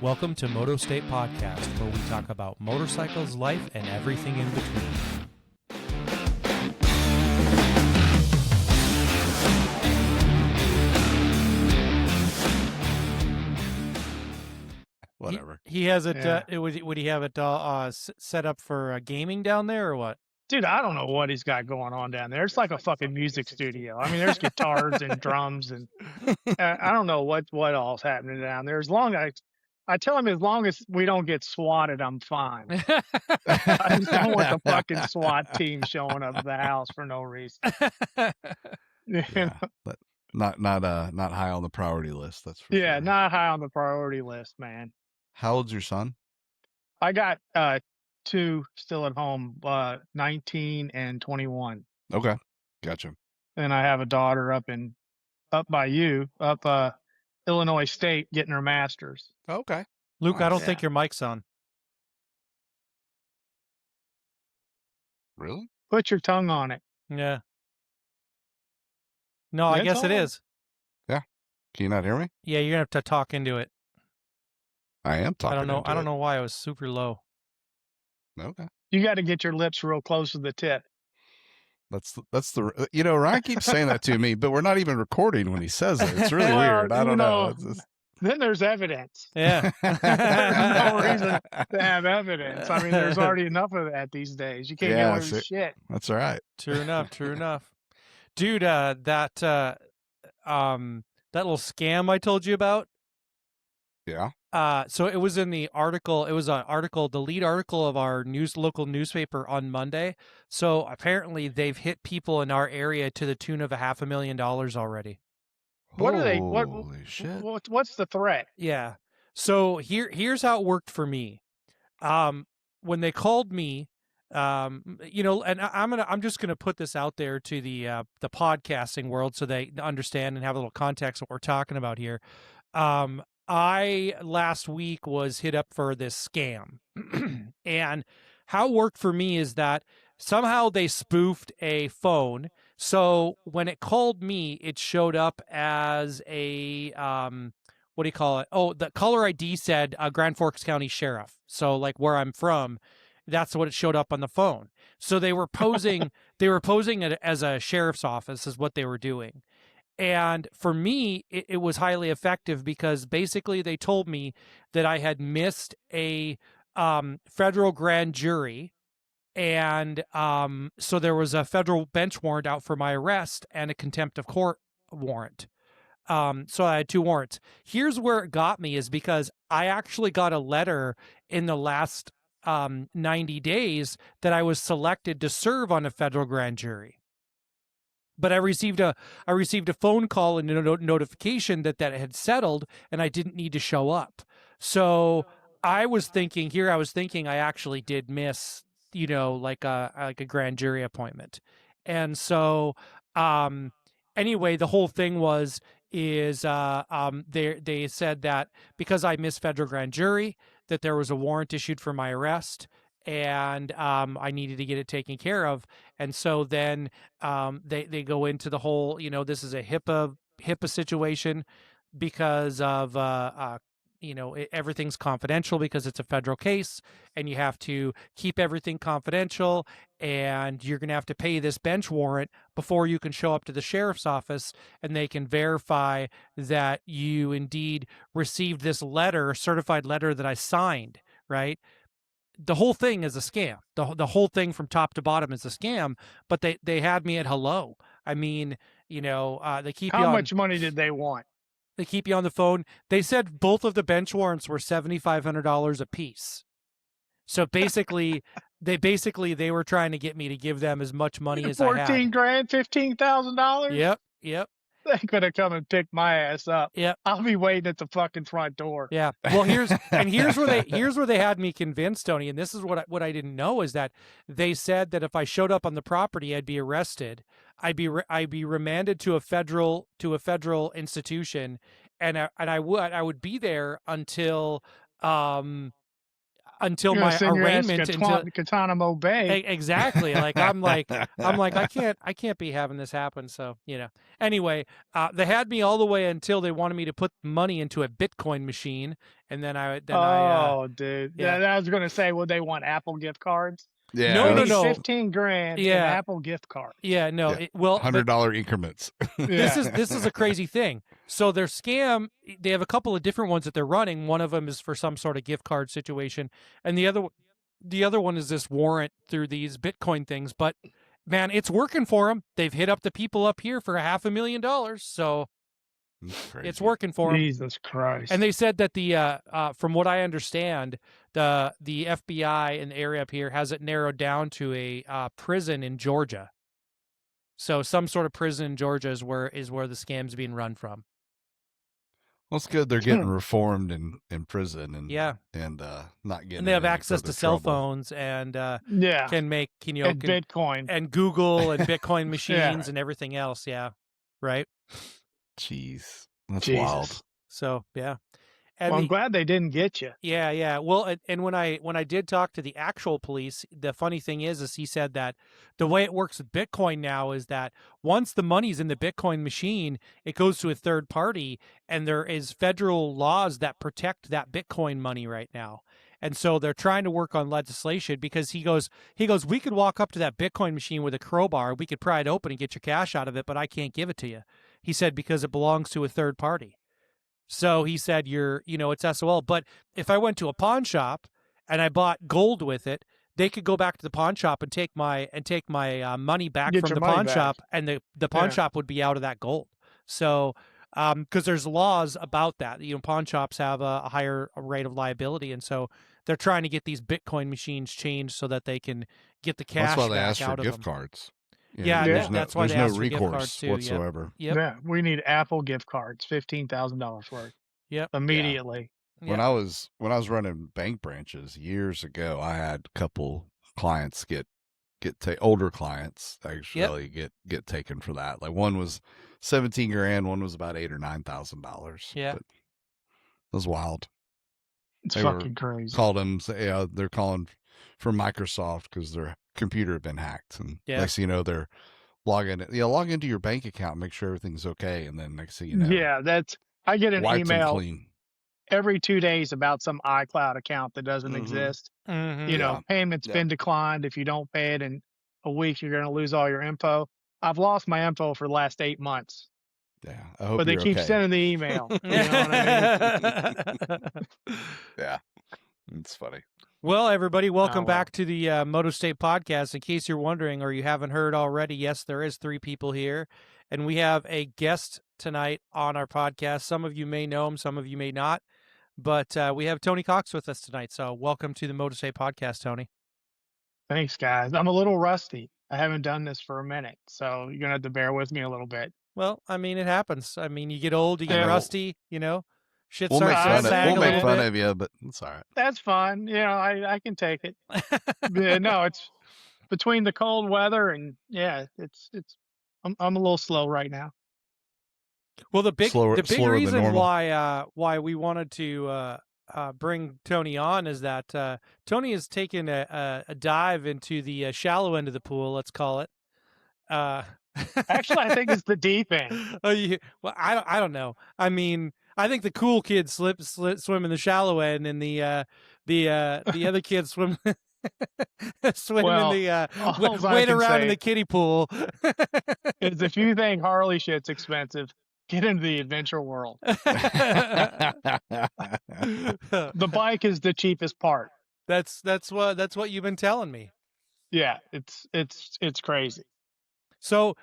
Welcome to Moto State Podcast, where we talk about motorcycles, life, and everything in between. Whatever. He has it. Yeah. Would he have it set up for gaming down there, or what? Dude, I don't know what he's got going on down there. It's like a fucking music studio. I mean, there's guitars and drums, and I don't know what all's happening down there. As long as I tell him, as long as we don't get swatted, I'm fine. I just don't want the fucking SWAT team showing up at the house for no reason. Yeah, but not high on the priority list. That's for yeah, sure. Not high on the priority list, man. How old's your son? I got two still at home, 19 and 21. Okay, gotcha. And I have a daughter up by Illinois State getting her master's. Okay. Luke, I don't think your mic's on. Really? Put your tongue on it. Yeah. No, I guess it is. Yeah. Can you not hear me? Yeah, you're gonna have to talk into it. I am talking. I don't know why it was super low. Okay. You got to get your lips real close to the tip. That's the Ryan keeps saying that to me, but we're not even recording when he says it. It's really weird. I don't know. Then there's evidence. Yeah. There's no reason to have evidence. I mean, there's already enough of that these days. You can't get away with shit. That's all right. True enough. Dude, that little scam I told you about. Yeah. So it was in the article. It was the lead article of our local newspaper on Monday. So apparently they've hit people in our area to the tune of $500,000 already. What are they? Holy shit! What's the threat? Yeah. So here's how it worked for me. When they called me, and I'm just gonna put this out there to the podcasting world so they understand and have a little context what we're talking about here. I last week was hit up for this scam, and how it worked for me is that somehow they spoofed a phone. So when it called me, it showed up as a, what do you call it? Oh, the caller ID said Grand Forks County Sheriff. So like where I'm from, that's what it showed up on the phone. So they were posing it as a sheriff's office is what they were doing. And for me, it was highly effective because basically they told me that I had missed a federal grand jury. And so there was a federal bench warrant out for my arrest and a contempt of court warrant. So I had two warrants. Here's where it got me is because I actually got a letter in the last 90 days that I was selected to serve on a federal grand jury. But I received a phone call and a notification that had settled and I didn't need to show up. So I was thinking I actually did miss like a grand jury appointment. And so, anyway, the whole thing they said that because I missed federal grand jury, that there was a warrant issued for my arrest and, I needed to get it taken care of. And so then, they go into the whole, this is a HIPAA situation because of, everything's confidential because it's a federal case and you have to keep everything confidential and you're going to have to pay this bench warrant before you can show up to the sheriff's office and they can verify that you indeed received this certified letter that I signed, right? The whole thing is a scam. The whole thing from top to bottom is a scam, but they had me at hello. I mean, they keep How much money did they want? They keep you on the phone. They said both of the bench warrants were $7,500 a piece. So basically, they were trying to get me to give them as much money as I had. $14,000, $15,000. Yep. They could have come and picked my ass up. Yep. I'll be waiting at the fucking front door. Yeah. Well, here's where they had me convinced, Tony. And this is what I didn't know is that they said that if I showed up on the property, I'd be arrested. I'd be remanded to a federal institution, and I would be there until until You're gonna my send your ass arraignment to until Guantanamo Bay. exactly. Like I'm like I can't be having this happen. So anyway, they had me all the way until they wanted me to put money into a Bitcoin machine, and then I Dude. yeah. I was gonna say, would they want Apple gift cards? Yeah, No, We no, need no. 15 grand in Yeah. Apple gift cards. Yeah, no. Yeah. Well, but $100 increments. this Yeah. is a crazy thing. So their scam, they have a couple of different ones that they're running. One of them is for some sort of gift card situation, and the other one is this warrant through these Bitcoin things. But man, it's working for them. They've hit up the people up here for $500,000, so it's working for them. Jesus Christ. And they said that the from what I understand, the FBI in the area up here has it narrowed down to a prison in Georgia. So some sort of prison in Georgia is where the scam's being run from. Well, it's good they're getting reformed in prison and Yeah. and not getting. And they have in any access to further cell trouble. phones and yeah. can make And can- Bitcoin. and Google and Bitcoin machines Yeah. and everything else. Yeah, right. Jeez, that's Jesus. wild. So yeah, and Well, I'm the- glad they didn't get you. yeah. Well, and when I did talk to the actual police, the funny thing is he said that the way it works with Bitcoin now is that once the money's in the Bitcoin machine, it goes to a third party, and there is federal laws that protect that Bitcoin money right now. And so they're trying to work on legislation because he goes, we could walk up to that Bitcoin machine with a crowbar, we could pry it open and get your cash out of it, but I can't give it to you. He said because it belongs to a third party. So he said, it's SOL. But if I went to a pawn shop and I bought gold with it, they could go back to the pawn shop and take my money back Get from your the money pawn back. shop, and the pawn Yeah. shop would be out of that gold. So, because there's laws about that, pawn shops have a higher rate of liability, and so they're trying to get these Bitcoin machines changed so that they can get the cash That's why they back ask for out of gift them. cards. Yeah, there's that's why there's they no ask for gift recourse cards too. Yep. whatsoever. Yep. Yeah. We need Apple gift cards, $15,000 worth. Yep. Immediately. When I was running bank branches years ago, I had a couple clients older clients actually get taken for that. Like one was 17 grand, one was about $8,000 or $9,000. Yeah. But it was wild. It's They fucking crazy. Called them, they're calling for Microsoft because their computer had been hacked, and next thing you know, they're log into your bank account, make sure everything's okay, and then next thing you know, I get an email clean. every 2 days about some iCloud account that doesn't Mhm. exist. Mhm. Payment's been declined. If you don't pay it in a week, you're going to lose all your info. I've lost my info for the last 8 months. Yeah, I hope But they you're keep okay. sending the email. You know what I mean? Yeah, it's funny. Well, everybody, welcome well. back to the Moto State Podcast. In case you're wondering or you haven't heard already, yes, there is 3 people here, and we have a guest tonight on our podcast. Some of you may know him, some of you may not, but we have Tony Cox with us tonight. So welcome to the Moto State Podcast, Tony. Thanks, guys. I'm a little rusty. I haven't done this for a minute, so you're going to have to bear with me a little bit. Well, I mean, it happens. I mean, you get old, you get Yeah. rusty, shit We'll starts make to sag a we'll make little fun bit. of you, but it's all right. That's fine. I can take it. Yeah, no, it's between the cold weather and I'm a little slow right now. Well, the big Slower than reason normal. why we wanted to bring Tony on is that Tony has taken a dive into the shallow end of the pool. Let's call it. Actually, I think it's the deep end. Well, I don't know. I mean, I think the cool kids swim in the shallow end, and the other kids swim swim Well, in the alls I wade can around in say the kiddie pool. is if you think Harley shit's expensive, get into the adventure world. The bike is the cheapest part. That's what you've been telling me. Yeah, it's crazy. So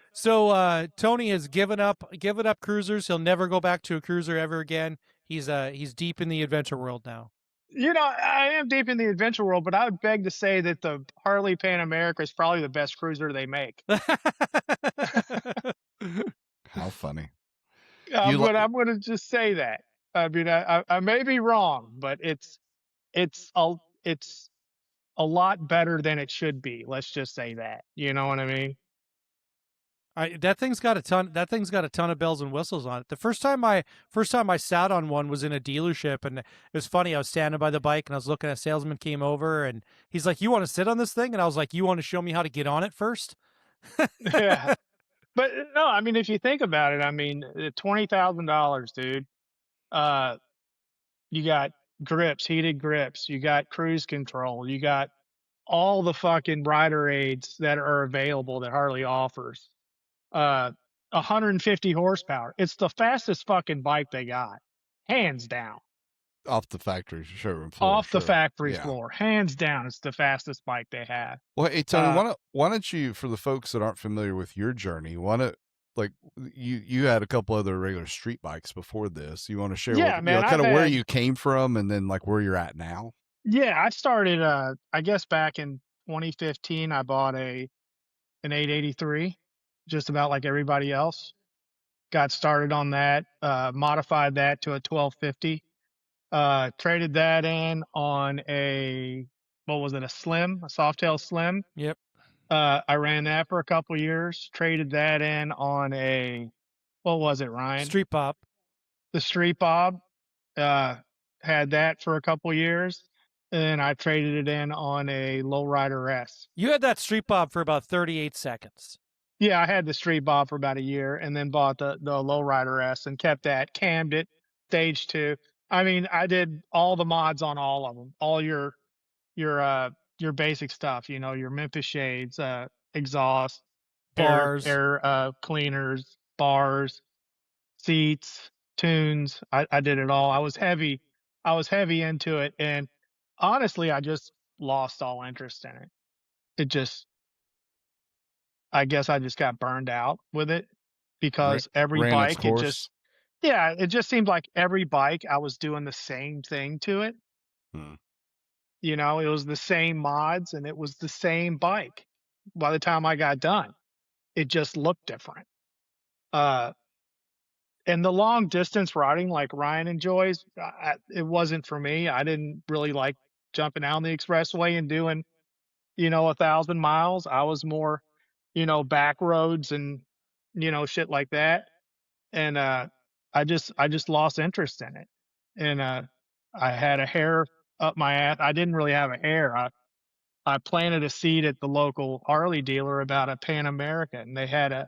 Tony has given up cruisers. He'll never go back to a cruiser ever again. He's deep in the adventure world now. I am deep in the adventure world, but I would beg to say that the Harley Pan America is probably the best cruiser they make. How funny. I'm going to just say that. I mean, I may be wrong, but it's a lot better than it should be. Let's just say that. You know what I mean? That thing's got a ton. That thing's got a ton of bells and whistles on it. The first time I sat on one was in a dealership, and it was funny. I was standing by the bike, and I was looking. A salesman came over, and he's like, "You want to sit on this thing?" And I was like, "You want to show me how to get on it first?" Yeah. But no, I mean, if you think about it, I mean, $20,000, dude. Uh, you got grips, heated grips. You got cruise control. You got all the fucking rider aids that are available that Harley offers. Uh, 150 horsepower. It's the fastest fucking bike they got, hands down. Off the factory showroom floor. Off the Sure. factory Yeah. floor, hands down. It's the fastest bike they have. Well, hey Tony, why don't you, for the folks that aren't familiar with your journey, like you had a couple other regular street bikes before this. You want to share Yeah, man, kind of I've where had- you came from and then like where you're at now? Yeah, I started. I guess back in 2015, I bought an 883, just about like everybody else. Got started on that. Modified that to a 1250. Traded that in on a, what was it? A Slim, a Softail Slim. Yep. I ran that for a couple years. Traded that in on a, what was it, Ryan? Street Pop. The Street Bob. Had that for a couple years. And I traded it in on a Lowrider S. You had that Street Pop for about 38 seconds. Yeah, I had the Street Bob for about a year, and then bought the Lowrider S and kept that, cammed it, stage 2. I mean, I did all the mods on all of them, all your basic stuff, you know, your Memphis shades, exhaust, Bars. air cleaners, bars, seats, tunes. I did it all. I was heavy into it, and honestly, I just lost all interest in it. It just, I guess I just got burned out with it because every Ran its bike, it course. just, yeah, it just seemed like every bike I was doing the same thing to it. Hmm. You know, it was the same mods and it was the same bike. By the time I got done, it just looked different. And the long distance riding like Ryan enjoys, it wasn't for me. I didn't really like jumping out on the expressway and doing, you know, 1,000 miles. I was more, you know, back roads and, you know, shit like that. And I just lost interest in it. And I had a hair up my ass. I didn't really have a hair. I planted a seed at the local Harley dealer about a Pan America, and they had a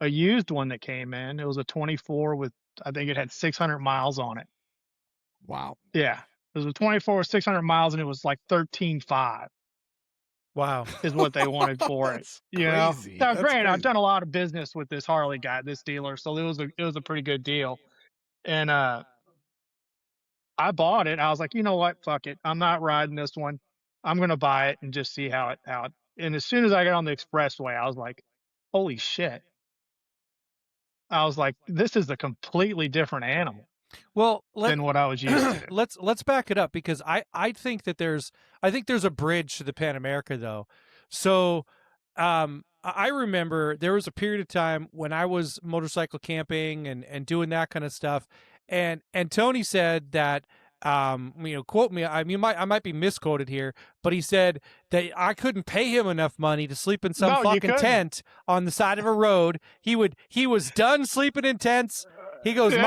used one that came in. It was a 24 with, I think it had 600 miles on it. Wow. Yeah. It was a 24 with 600 miles, and it was like 13.5 Wow. is what they wanted for it. That's You know, crazy. now That's granted, I've crazy. done a lot of business with this Harley guy, this dealer, so it was a pretty good deal. And I bought it. I was like, you know what? Fuck it. I'm not riding this one. I'm gonna buy it and just see how it. And as soon as I got on the expressway, I was like, holy shit. I was like, this is a completely different animal Well, than what I was used to. let's back it up because I think there's a bridge to the Pan America though. So I remember there was a period of time when I was motorcycle camping and doing that kind of stuff, and Tony said that you know, quote me, I mean I might be misquoted here, but he said that I couldn't pay him enough money to sleep in some No, you fucking couldn't. tent on the side of a road. He was done sleeping in tents. He goes, Yeah.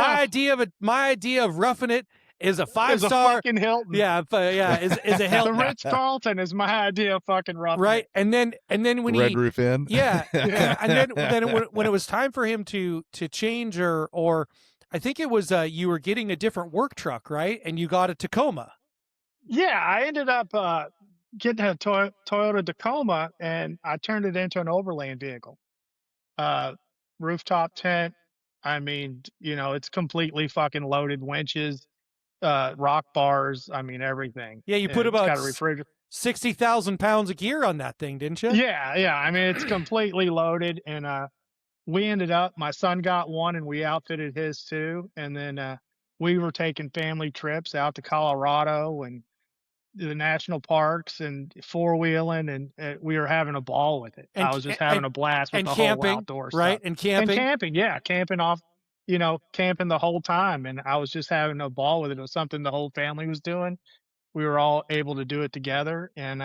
my idea of roughing it is a It's a 5-star. fucking Hilton. Yeah, is a The Hilton. Ritz Carlton is my idea of fucking roughing Right, it. and then when Red he, Roof Inn. yeah, Yeah. and then when it was time for him to change or I think it was you were getting a different work truck, right? And you got a Tacoma. Yeah, I ended up getting a Toyota Tacoma, and I turned it into an overland vehicle. Rooftop tent. I mean, you know, it's completely fucking loaded, winches, rock bars. I mean, everything. Yeah, you And put it's about got a refrigerator. 60,000 pounds of gear on that thing, didn't you? Yeah. I mean, it's completely loaded, and we ended up. My son got one, and we outfitted his too. And then we were taking family trips out to Colorado and the national parks and four-wheeling, and we were having a ball with it. And I was just having a blast with and the camping, whole outdoor right? stuff. And camping. And camping, yeah, camping off, you know, camping the whole time, and I was just having a ball with it. It was something the whole family was doing. We were all able to do it together, and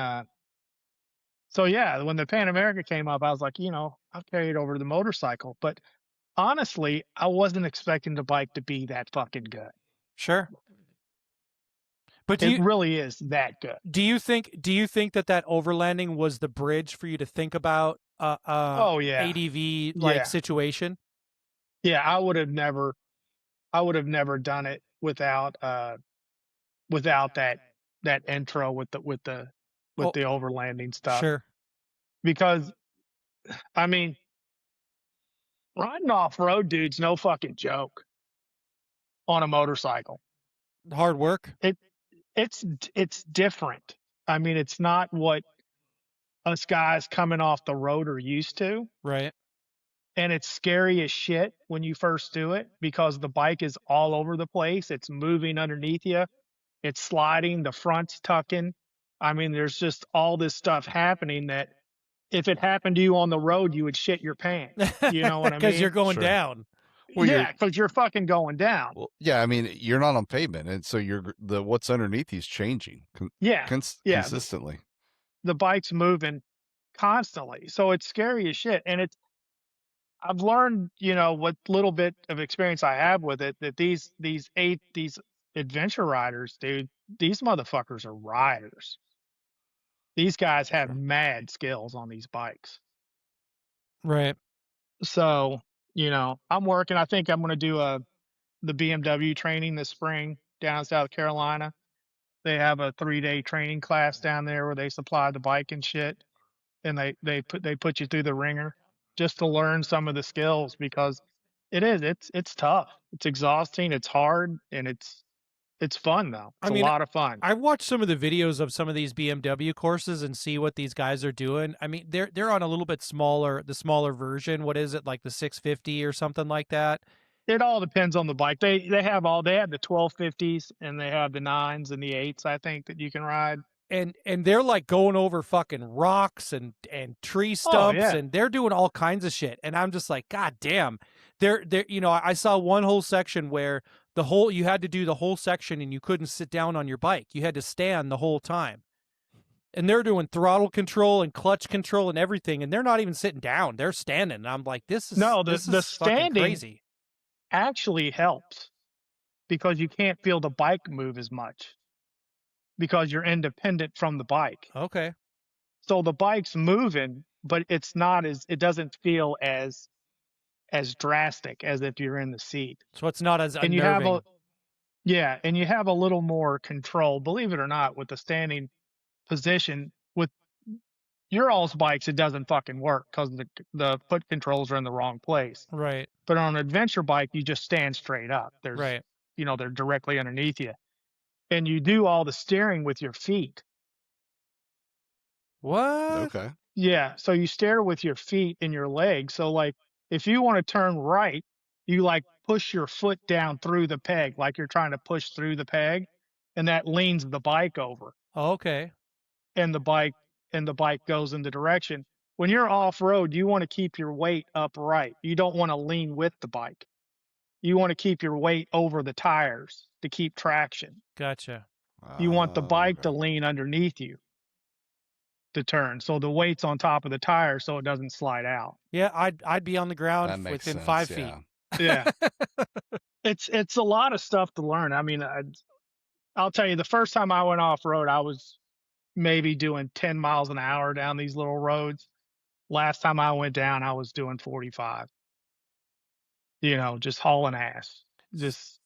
so yeah, when the Pan America came up, I was like, you know, I'll carry it over to the motorcycle. But honestly, I wasn't expecting the bike to be that fucking good. Sure. But It really is that good. do you think that overlanding was the bridge for you to think about Oh yeah, ADV like yeah, situation? yeah. I would have never done it without without that intro with Oh, the overlanding stuff. sure. Because I mean, riding off road, dude's no fucking joke on a motorcycle. Hard work, It it's different. I mean, it's not what us guys coming off the road are used to. right? And it's scary as shit when you first do it because the bike is all over the place. It's moving underneath you. It's sliding. The front's tucking. I mean, there's just all this stuff happening that if it happened to you on the road, you would shit your pants. You know what I Because you're mean? going Sure. down. Well, you're Yeah, because you're fucking going down. well, yeah. I mean, you're not on pavement, and so the what's underneath you's changing Yeah, yeah. consistently. The bike's moving constantly, so it's scary as shit. And I've learned, you know, what little bit of experience I have with it, that these adventure riders, dude, these motherfuckers are riders. These guys have Sure. mad skills on these bikes. Right. So, you know, I'm working. I think I'm going to do the BMW training this spring down in South Carolina. They have a 3-day training class down there where they supply the bike and shit, and they put you through the ringer just to learn some of the skills because it's tough. It's exhausting, it's hard, and it's fun though. I It's a mean, lot of fun. I watched some of the videos of some of these BMW courses and see what these guys are doing. I mean, they're on a little bit smaller, the smaller version. What is it, like the 650 or something like that? It all depends on the bike. They have the 1250s and they have the 9s and the 8s, I think, that you can ride. And they're like going over fucking rocks and tree Oh stumps, yeah. and they're doing all kinds of shit. And I'm just like, God damn. They're you know, I saw one whole section where you had to do the whole section and you couldn't sit down on your bike. You had to stand the whole time. And they're doing throttle control and clutch control and everything, and they're not even sitting down. They're standing. And I'm like, No, this the is fucking standing crazy. actually helps because you can't feel the bike move as much because you're independent from the bike. Okay. So the bike's moving, but it doesn't feel as drastic as if you're in the seat. So it's not as And you have unnerving. and you have a little more control, believe it or not, with the standing position. With your all's bikes, it doesn't fucking work because the foot controls are in the wrong place. Right. But on an adventure bike, you just stand straight up. Right. They're directly underneath you. And you do all the steering with your feet. What? Okay. Yeah, so you steer with your feet and your legs. So like if you want to turn right, you like push your foot down through the peg, like you're trying to push through the peg, and that leans the bike over, Okay. and the bike goes in the direction. When you're off road, you want to keep your weight upright. You don't want to lean with the bike. You want to keep your weight over the tires to keep traction. Gotcha. You want the bike Okay. to lean underneath you to turn. So the weight's on top of the tire so it doesn't slide out. Yeah, I'd be on the That ground makes within sense. 5 feet. Yeah. Yeah. It's a lot of stuff to learn. I mean, I'll tell you, the first time I went off road, I was maybe doing 10 miles an hour down these little roads. Last time I went down, I was doing 45. You know, just hauling ass. Just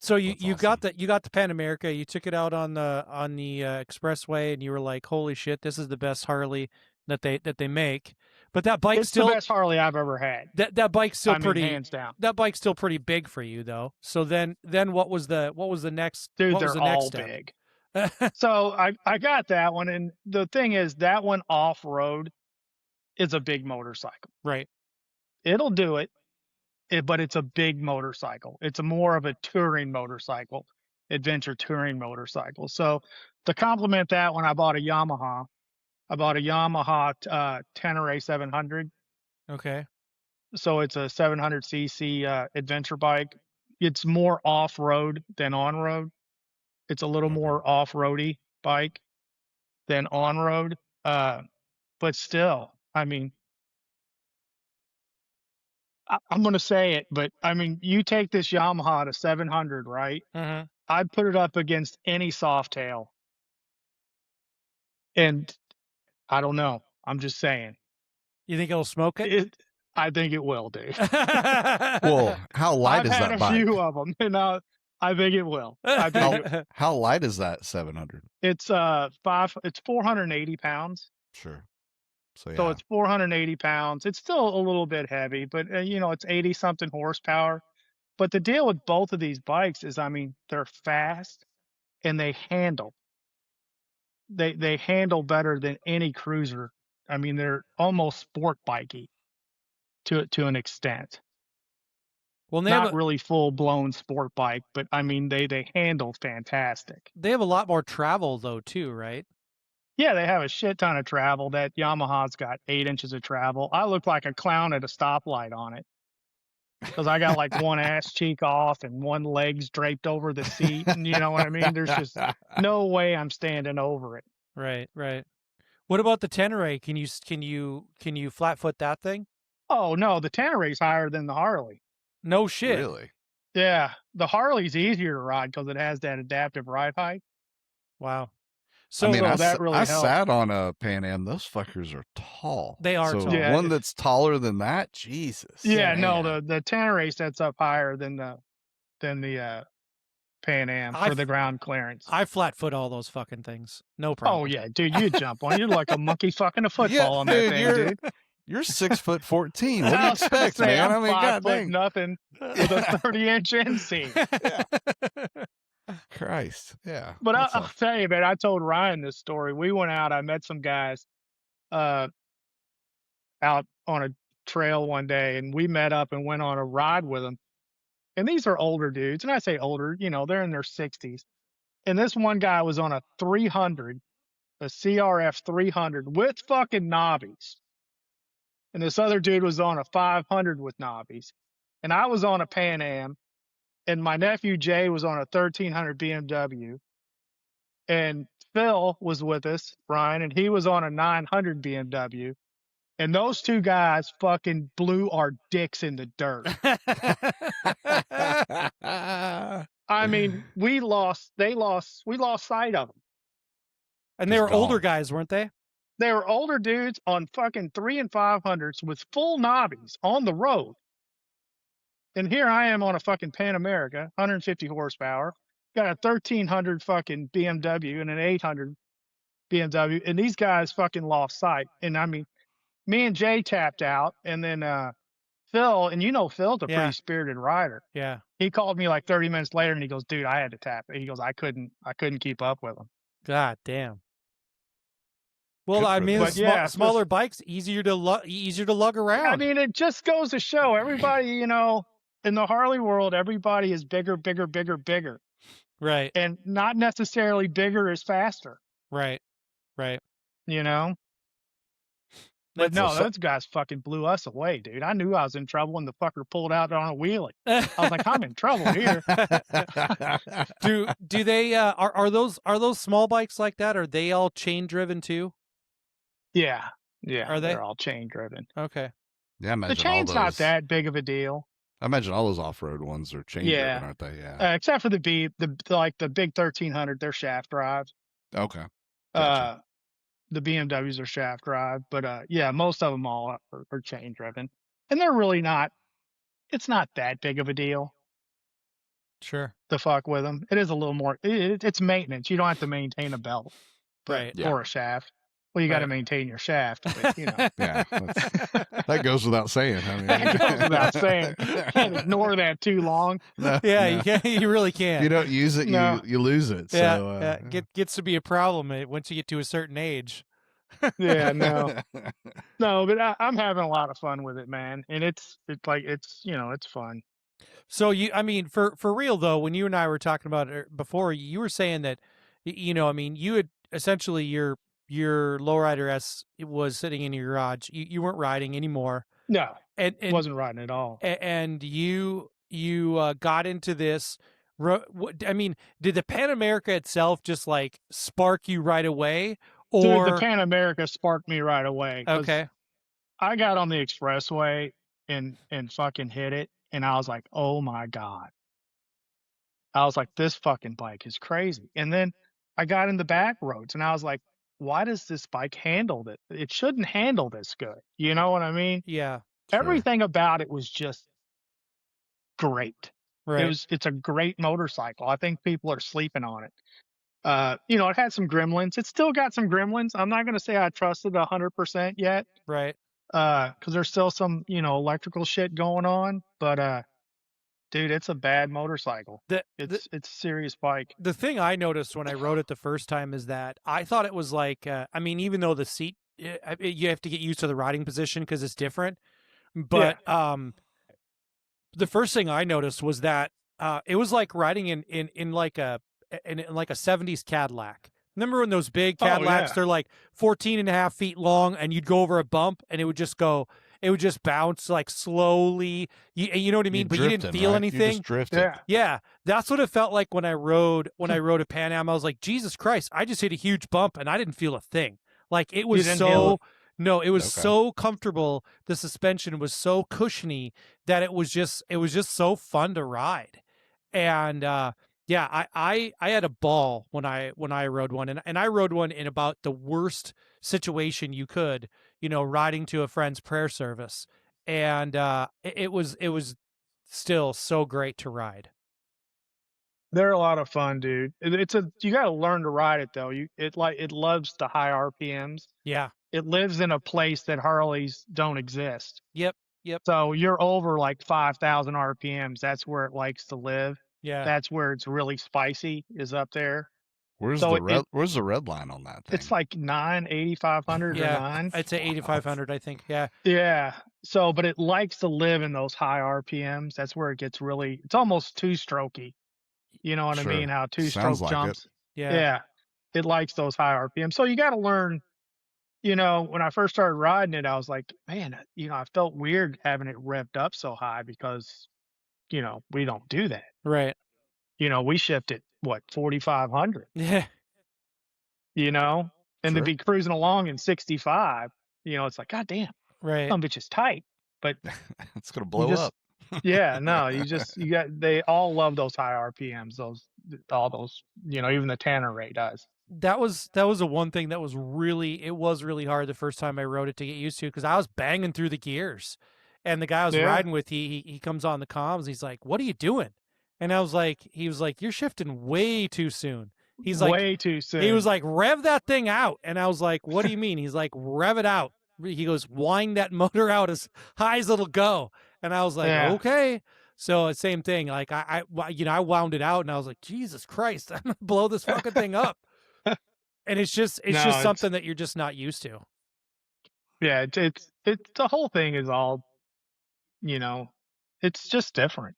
So That's you awesome. got the Pan America. You took it out on the expressway, and you were like, "Holy shit, this is the best Harley that they make." But that bike's it's the still best Harley I've ever had. that bike's still I mean, pretty hands down. that bike's still pretty big for you though. So then what was the next Dude, what was they're the next all step? big. So I got that one, and the thing is, that one off road is a big motorcycle. Right. It'll do it, but it's a big motorcycle. It's a more of a touring motorcycle, adventure touring motorcycle. So to complement that one, I bought a Yamaha. I bought a Yamaha Tenere 700. Okay. So it's a 700cc adventure bike. It's more off road than on road. It's a little Okay. more off roady bike than on road. But still, I mean, I'm going to say it, but I mean, you take this Yamaha to 700, right? Mm-hmm. I'd put it up against any Softail. And I don't know. I'm just saying. You think it'll smoke it? I think it will, dude. Well, how light I've is had that a bike? few of them, and I think it will. I think How light is that 700? it's 480 pounds. Sure. So So yeah, it's 480 pounds. It's still a little bit heavy, but it's 80 something horsepower. But the deal with both of these bikes is, I mean, they're fast and they handle. They handle better than any cruiser. I mean, they're almost sport bikey to an extent. Well, they Not really full blown sport bike, but I mean they handle fantastic. They have a lot more travel though too, right? Yeah, they have a shit ton of travel. That Yamaha's got 8 inches of travel. I look like a clown at a stoplight on it because I got like one ass cheek off and one leg's draped over the seat, and you know what I mean. There's just no way I'm standing over it. Right, right. What about the Tenere? Can you flat foot that thing? Oh no, the Tenere's higher than the Harley. No shit. really. Yeah, the Harley's easier to ride because it has that adaptive ride height. Wow. So I mean, that really I helps. sat on a Pan Am. Those fuckers are tall. They are so tall. Yeah. One that's taller than that, Jesus. Yeah, man. no, the Tenere sets up higher than the Pan Am for the ground clearance. I flat foot all those fucking things. No problem. Oh yeah, dude, you jump on. You're like a monkey fucking a football on that dude, thing, dude. You're 6'14". What do you I was gonna expect, say, man? I'm I mean, 5 foot goddamn. nothing with a 30-inch inseam. Christ, yeah. But That's I'll tell you, man, I told Ryan this story. We went out. I met some guys out on a trail one day, and we met up and went on a ride with them. And these are older dudes, and I say older, they're in their 60s. And this one guy was on a 300, a CRF 300 with fucking knobbies. And this other dude was on a 500 with knobbies. And I was on a Pan Am. And my nephew Jay was on a 1300 BMW. And Phil was with us, Brian, and he was on a 900 BMW. And those two guys fucking blew our dicks in the dirt. I mean, we lost sight of them. And they were older guys, weren't they? They were older dudes on fucking 3 and 500s with full knobbies on the road. And here I am on a fucking Pan America, 150 horsepower, got a 1300 fucking BMW and an 800 BMW, and these guys fucking lost sight. And I mean, me and Jay tapped out, and then Phil, and Phil's a pretty spirited rider. Yeah. He called me like 30 minutes later, and he goes, "Dude, I had to tap." He goes, "I couldn't keep up with him." God damn. Well, I mean, smaller bikes, easier to lug around. I mean, it just goes to show everybody, in the Harley world, everybody is bigger, bigger, bigger, bigger. Right. And not necessarily bigger is faster. Right. Right. But no, those guys fucking blew us away, dude. I knew I was in trouble when the fucker pulled out on a wheelie. I was like, I'm in trouble here. Do they are those small bikes like that? Are they all chain driven too? Yeah. Are they? They're all chain driven. Okay. Yeah, I imagine the chain's not that big of a deal. I imagine all those off-road ones are chain driven, aren't they? Yeah. Except for the big 1300, they're shaft drive. Okay. Gotcha. The BMWs are shaft drive, but most of them all are chain driven, and they're really not. It's not that big of a deal. Sure. To fuck with them, it is a little more. It's maintenance. You don't have to maintain a belt, or a shaft. Well, you got to maintain your shaft, but Yeah, that goes without saying. I mean, that goes without saying. Can't ignore that too long. You can't. You really can't. If you don't use it, you lose it. Yeah, so, gets to be a problem once you get to a certain age. Yeah, no, but I'm having a lot of fun with it, man, and it's fun. So I mean, for real though, when you and I were talking about it before, you were saying that, I mean, you had essentially your lowrider S was sitting in your garage. You weren't riding anymore. No, and wasn't riding at all. And you got into this. I mean, did the Pan America itself just like spark you right away, or Dude, the Pan America sparked me right away? Okay. I got on the expressway and fucking hit it, and I was like, "Oh my god." I was like, "This fucking bike is crazy." And then I got in the back roads, and I was like, "Why does this bike handle it? It shouldn't handle this good." You know what I mean? Yeah. Sure. Everything about it was just great. Right. It's a great motorcycle. I think people are sleeping on it. You know, it had some gremlins. It's still got some gremlins. I'm not gonna say I trust it 100% yet, Right. because there's still some, you know, electrical shit going on. But dude, it's a bad motorcycle. The the It's a serious bike. the thing I noticed when I rode it the first time is that I thought it was like, I mean, even though the seat, you have to get used to the riding position because it's different. Yeah. But the first thing I noticed was that it was like riding in like in like a 70s Cadillac. Remember when those big Oh Cadillacs, yeah. they're like 14 and a half feet long, and you'd go over a bump and it would just bounce like slowly. You know what I mean? But you didn't drifting, feel right? You anything. just drifted. Yeah. Yeah, that's what it felt like when I rode a Pan Am. I was like, Jesus Christ, I just hit a huge bump and I didn't feel a thing. Like it was didn't feel it? no, it was Okay. so comfortable. The suspension was so cushiony that it was just so fun to ride. And yeah, I had a ball when I rode one, and I rode one in about the worst situation you could, you know, riding to a friend's prayer service. And it was still so great to ride. They're a lot of fun, dude. It's a you got to learn to ride it though. It loves the high RPMs. Yeah. It lives in a place that Harleys don't exist. Yep. Yep. So you're over like 5,000 RPMs. That's where it likes to live. Yeah. That's where it's really spicy, is up there. Where's So where's the red line on that thing? it's like 8,500 or Yeah. 9. I'd say 8,500, I think. Yeah. Yeah. So, but it likes to live in those high RPMs. That's where it gets really, it's almost two strokey. You know what I Sure. mean? How two Sounds stroke like it. jumps. Yeah. Yeah. It likes those high RPMs. So you got to learn, you know, when I first started riding it, I was like, man, you know, I felt weird having it revved up so high because, you know, we don't do that. Right. You know, we shift it, what, 4,500, Yeah. you know, and to Sure. be cruising along in 65, you know, it's like, God damn, Right. some bitch is tight. But It's gonna blow just- up. yeah, no, they all love those high RPMs, all those, you know, even the Tenere does. That was the one thing that was really hard the first time I rode it to get used to, because I was banging through the gears, and the guy I was Yeah. riding with, he comes on the comms, he's like, "What are you doing?" And he was like, "You're shifting way too soon." He's like, Way too soon. he was like, "Rev that thing out," and I was like, "What do you mean?" He's like, "Rev it out." He goes, "Wind that motor out as high as it'll go," and I was like, Yeah. "Okay." So same thing, like I wound it out, and I was like, "Jesus Christ, I'm gonna blow this fucking thing up." And it's just something that you're just not used to. Yeah, it's the whole thing is all, you know, it's just different.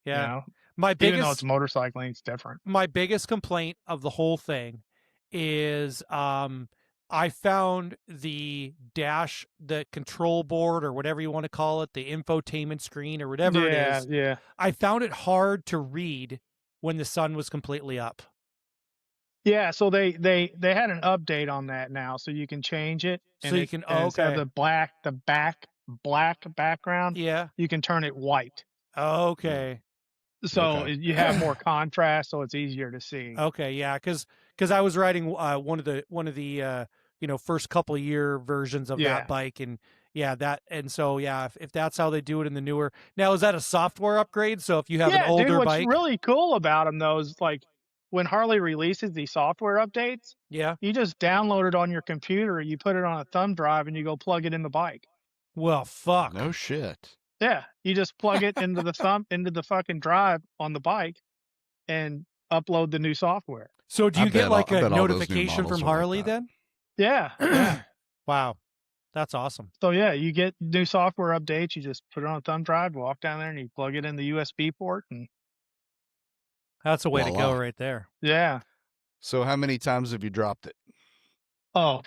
Yeah. You know, My even though it's biggest motorcycling, it's different. complaint of the whole thing is I found the dash, the control board, or whatever you want to call it, the infotainment screen or whatever it is. Yeah. I found it hard to read when the sun was completely up. Yeah, so they had an update on that now, so you can change it. So you can- instead of okay. the black background, Yeah. you can turn it white. Okay. So Okay. you have more contrast, so it's easier to see. Okay, yeah, because I was riding one of the first couple year versions of Yeah. that bike, and so if that's how they do it in the newer, now is that a software upgrade? So if you have an Yeah, older dude, what's bike, really cool about them though is like when Harley releases these software updates, yeah, you just download it on your computer, you put it on a thumb drive, and you go plug it in the bike. well, fuck, No shit. Yeah, you just plug it into the fucking drive on the bike, and upload the new software. So do I you get bet like all- I a bet all those new notification models from are like Harley that. then? Yeah. Wow, that's awesome. So yeah, you get new software updates. You just put it on a thumb drive, walk down there, and you plug it in the USB port, and That's a way to go Voila. right there. yeah. So how many times have you dropped it? Oh,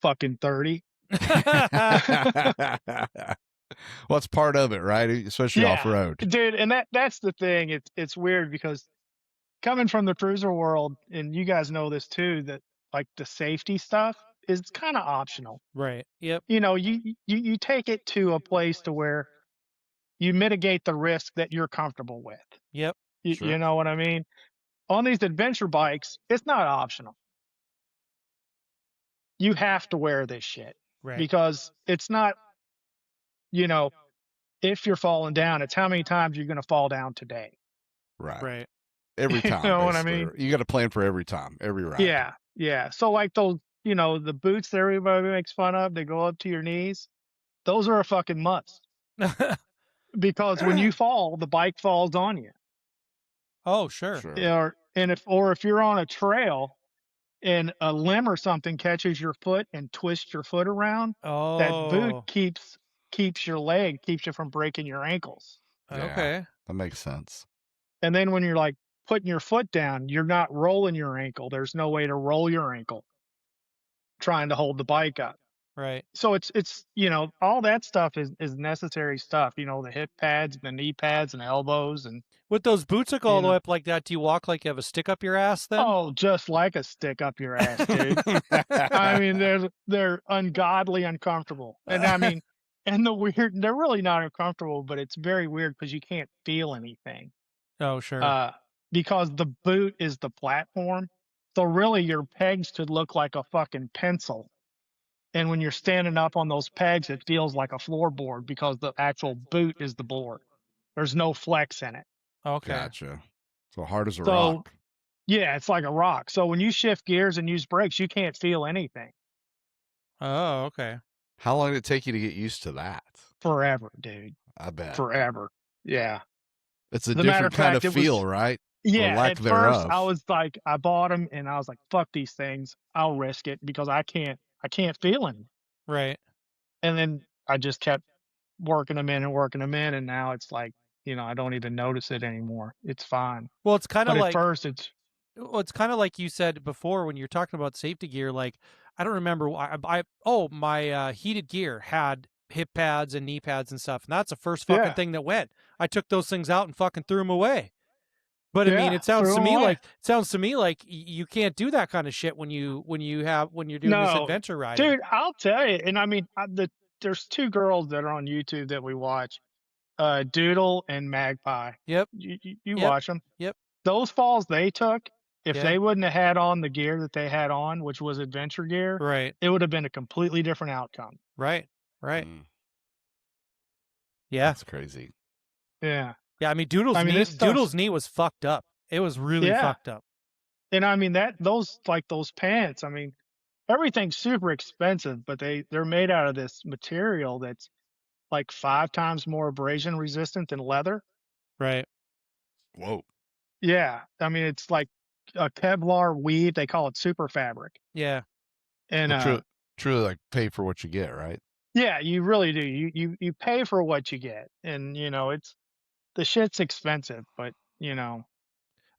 fucking 30. Well, it's part of it, right? Especially Yeah. off road. Dude, and that's the thing. It's weird because coming from the cruiser world, and you guys know this too, that like the safety stuff is kind of optional. Right. Yep. You know, you take it to a place to where you mitigate the risk that you're comfortable with. Yep. You Sure. know what I mean? On these adventure bikes, it's not optional. You have to wear this shit Right. because it's not, you know, if you're falling down, it's how many times you're going to fall down today. Right. Right. Every You time, know what I basically. mean? You got to plan for every time, every ride. Yeah. Yeah. So, like those, the boots that everybody makes fun of, they go up to your knees. Those are a fucking must because when you fall, the bike falls on you. Oh, sure. Sure. Or if you're on a trail and a limb or something catches your foot and twists your foot around, that boot Oh. keeps you from breaking your ankles. Yeah. Okay. That makes sense. And then when you're like putting your foot down, you're not rolling your ankle. There's no way to roll your ankle trying to hold the bike up. Right. So it's all that stuff is necessary stuff. The hip pads, the knee pads, and elbows, and With those boots that go you all the know way up like that, do you walk like you have a stick up your ass then? oh, just like a stick up your ass, dude. I mean, they're ungodly uncomfortable, and I mean, and they're really not uncomfortable, but it's very weird because you can't feel anything, Oh, sure. uh, because the boot is the platform. So really, your pegs should look like a fucking pencil, and when you're standing up on those pegs, it feels like a floorboard because the actual boot is the board. There's no flex in it. Okay. Gotcha. So hard as a So rock. yeah, it's like a rock. So when you shift gears and use brakes, you can't feel anything. Oh, okay. How long did it take you to get used to that? Forever, dude. I bet. Forever. Yeah. It's a As a matter different of kind fact, of it feel, was right? Or yeah, lack at first I thereof. was like, I bought them and I was like, fuck these things. I'll risk it because I can't feel them. Right. And then I just kept working them in and working them in. And now it's like, I don't even notice it anymore. It's fine. Well, it's kind of But at like first you said before when you're talking about safety gear. Like, I don't remember. My heated gear had hip pads and knee pads and stuff, and that's the first fucking yeah, thing that went. I took those things out and fucking threw them away. But I mean, yeah, threw them away. it sounds to me like you can't do that kind of shit when you're doing this No, adventure riding. dude, I'll tell you. And I mean, there's two girls that are on YouTube that we watch, Doodle and Magpie. Yep. You Yep. watch them. Yep. Those falls they took, if Yeah. they wouldn't have had on the gear that they had on, which was adventure gear, Right. it would have been a completely different outcome. Right. Right. Mm, Yeah. that's crazy. Yeah. Yeah. I mean, I mean, this stuff. Doodle's knee was fucked up. It was really Yeah. fucked up. And I mean those pants, I mean, everything's super expensive, but they're made out of this material that's like 5 times more abrasion resistant than leather. Right. Whoa. Yeah. I mean, it's like a Kevlar weave. They call it super fabric. Yeah. And Well, truly, like pay for what you get, right? yeah, you really do. You pay for what you get. And it's the shit's expensive, but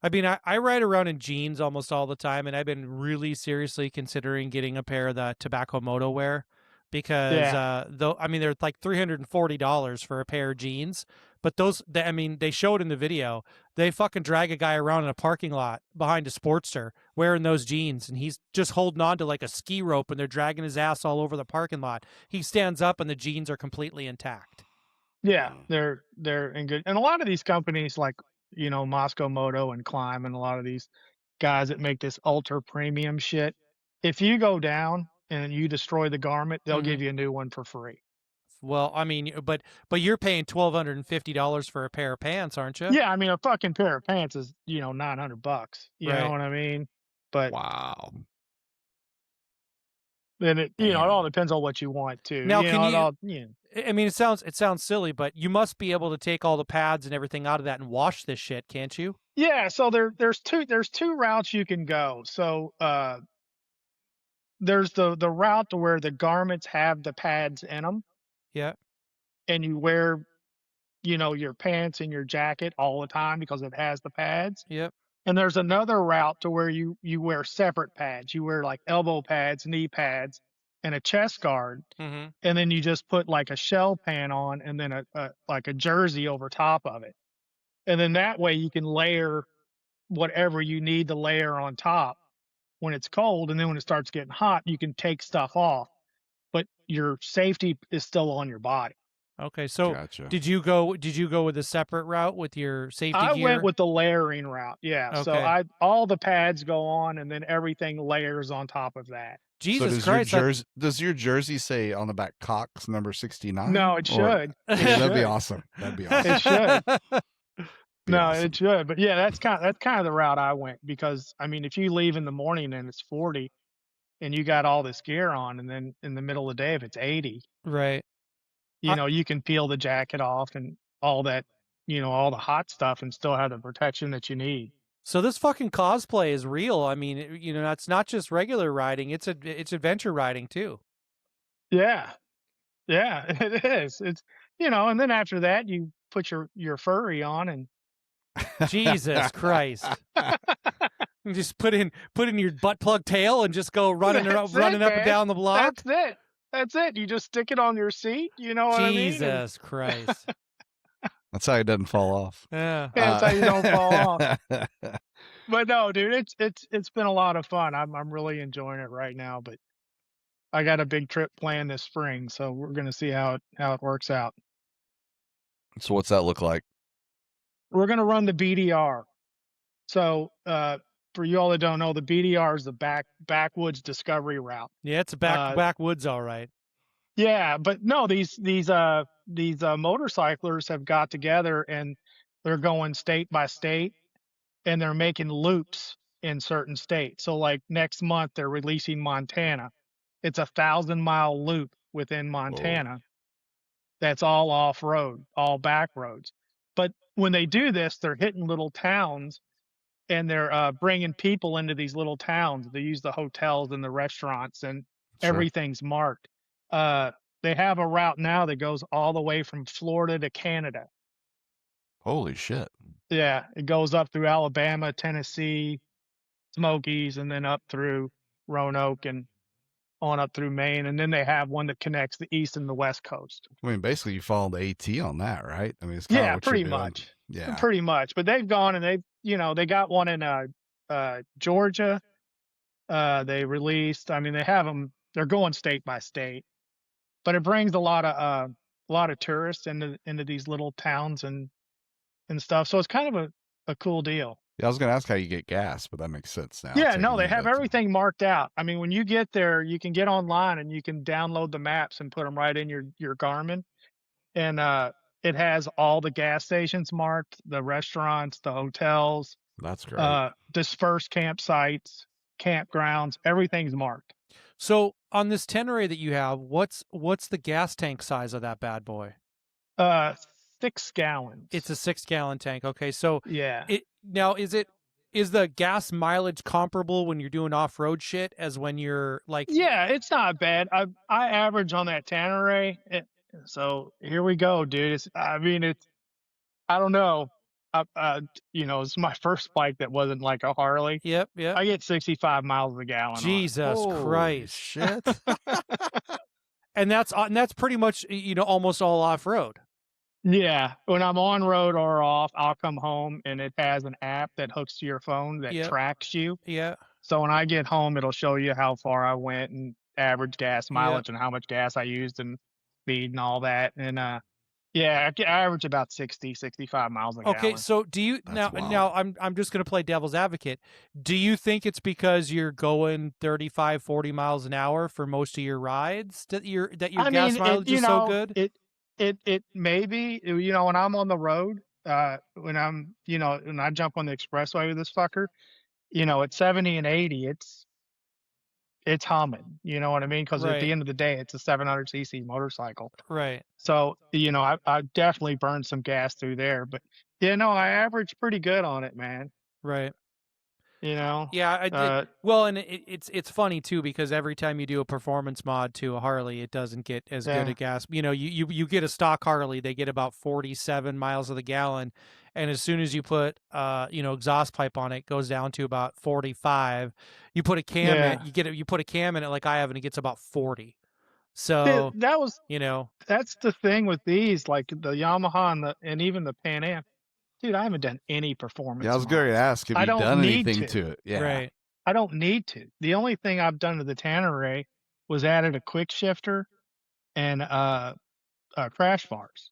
I mean, I ride around in jeans almost all the time, and I've been really seriously considering getting a pair of the Tobacco Moto wear because yeah. though I mean they're like $340 for a pair of jeans, but they showed in the video they fucking drag a guy around in a parking lot behind a Sportster wearing those jeans, and he's just holding on to like a ski rope, and they're dragging his ass all over the parking lot. He stands up, and the jeans are completely intact. Yeah, Mm. they're in good. And a lot of these companies like, Moscow Moto and Climb and a lot of these guys that make this ultra premium shit, if you go down and you destroy the garment, they'll Hmm. give you a new one for free. Well, I mean, but you're paying $1,250 for a pair of pants, aren't you? Yeah, I mean a fucking pair of pants is, $900. You know Right. what I mean? But Wow. then it all Damn. depends on what you want too. Now, can It you? all, I mean, it sounds silly, but you must be able to take all the pads and everything out of that and wash this shit, can't you? yeah. So there's two routes you can go. So there's the route to where the garments have the pads in them, Yeah. and you wear your pants and your jacket all the time because it has the pads. Yep. And there's another route to where you wear separate pads. You wear like elbow pads, knee pads, and a chest guard, Mm-hmm. and then you just put like a shell pan on, and then like a jersey over top of it. And then that way you can layer whatever you need to layer on top when it's cold, and then when it starts getting hot, you can take stuff off, but your safety is still on your body. Okay, so Gotcha. did you go with a separate route with your safety I gear? went with the layering route. Yeah. So Okay. all the pads go on, and then everything layers on top of that. Jesus does Christ! Does your jersey say on the back Cox number 69? No, it should. Yeah, that'd be awesome. That'd be awesome. It should. Be No, awesome. it should. But yeah, that's kind of the route I went, because I mean, if you leave in the morning and it's 40 and you got all this gear on, and then in the middle of the day if it's 80, Right. you can peel the jacket off and all that, all the hot stuff, and still have the protection that you need. So this fucking cosplay is real. I mean, it's not just regular riding; it's adventure riding too. Yeah. Yeah, it is. It's and then after that you put your furry on and Jesus Christ! You just put in your butt plug tail and just go running up and down the block. That's it. You just stick it on your seat. You know what I mean? Jesus Christ! That's how it doesn't fall off. Yeah. That's how you don't fall off. But no, dude, it's been a lot of fun. I'm really enjoying it right now. But I got a big trip planned this spring, so we're gonna see how it works out. So what's that look like? We're gonna run the BDR. So for you all that don't know, the BDR is the backwoods discovery route. Yeah, it's a backwoods, all right. Yeah, but no, these motorcyclers have got together, and they're going state by state, and they're making loops in certain states. So like next month they're releasing Montana. It's a 1,000-mile loop within Montana. Whoa. That's all off road, all back roads. But when they do this, they're hitting little towns, and they're bringing people into these little towns. They use the hotels and the restaurants, and everything's marked. They have a route now that goes all the way from Florida to Canada. Holy shit. Yeah, it goes up through Alabama, Tennessee, Smokies, and then up through Roanoke and on up through Maine. And then they have one that connects the east and the west coast. I mean, basically you follow the AT on that, right? I mean, it's kind of what pretty you're doing. much. Yeah, pretty much. But they've gone and they got one in Georgia. They released. I mean, they have them. They're going state by state, but it brings a lot of tourists into these little towns and stuff. So it's kind of a cool deal. Yeah, I was going to ask how you get gas, but that makes sense now. Yeah, no, they have everything marked out. I mean, when you get there, you can get online and you can download the maps and put them right in your Garmin. And it has all the gas stations marked, the restaurants, the hotels. That's great. Dispersed campsites, campgrounds, everything's marked. So on this Tenere that you have, what's the gas tank size of that bad boy? 6 gallons. It's a 6-gallon tank. Okay, so yeah. Is the gas mileage comparable when you're doing off-road shit as when you're like? Yeah, it's not bad. I average on that Tenere. So here we go, dude. I don't know. It's my first bike that wasn't like a Harley. Yep. I get 65 miles a gallon. Jesus Christ! Shit. And that's pretty much almost all off-road. Yeah, when I'm on road or off, I'll come home and it has an app that hooks to your phone that tracks you. Yeah. So when I get home, it'll show you how far I went and average gas mileage and how much gas I used and speed and all that. And I average about 60, 65 miles a gallon. Okay, so do you now I'm just going to play devil's advocate. Do you think it's because you're going 35, 40 miles an hour for most of your rides that your gas mileage is so good? It may be, when I'm on the road, when I jump on the expressway with this fucker, at 70 and 80, it's humming. You know what I mean? Because at the end of the day, it's a 700cc motorcycle. Right. So, I definitely burned some gas through there, but I average pretty good on it, man. Right. Yeah. Well, and it's funny too, because every time you do a performance mod to a Harley, it doesn't get as good a gas. You get a stock Harley, they get about 47 miles of the gallon, and as soon as you put exhaust pipe on it, it goes down to about 45. You put a cam in, you put a cam in it like I have, and it gets about 40. So that's the thing with these, like the Yamaha and even the Pan Am. Dude, I haven't done any performance. Yeah, I was going to ask, have you done anything to it? Yeah. Right. I don't need to. The only thing I've done to the Tenere was added a quick shifter and crash bars.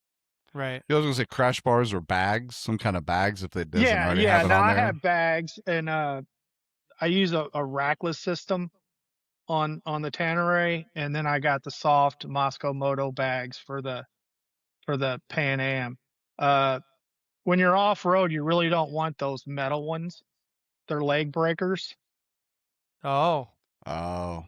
Right. You was gonna say crash bars or bags, some kind of bags if it doesn't Yeah, already yeah. have it Now on I there. have bags, and I use a rackless system on the Tenere, and then I got the soft Moscow Moto bags for the Pan Am. Uh, when you're off road, you really don't want those metal ones. They're leg breakers. Oh. Oh,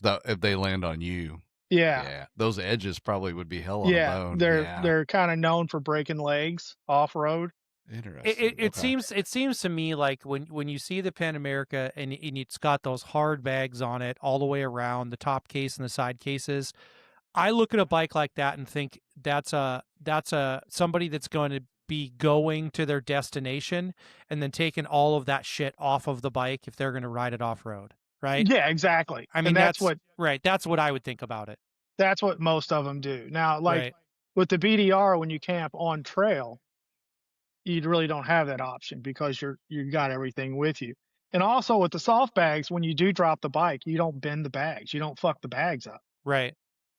if they land on you, Yeah, yeah, those edges probably would be hell on a yeah. bone. They're Yeah, they're kind of known for breaking legs off road. interesting. It Okay. seems to me like when you see the Pan America and it's got those hard bags on it all the way around the top case and the side cases, I look at a bike like that and think that's a somebody that's going to be going to their destination and then taking all of that shit off of the bike if they're going to ride it off road, right? Yeah, exactly. I mean And that's right. That's what I would think about it. that's what most of them do. Now, like Right. with the BDR, when you camp on trail, you really don't have that option because you got everything with you. And also with the soft bags, when you do drop the bike, you don't bend the bags. You don't fuck the bags up Right.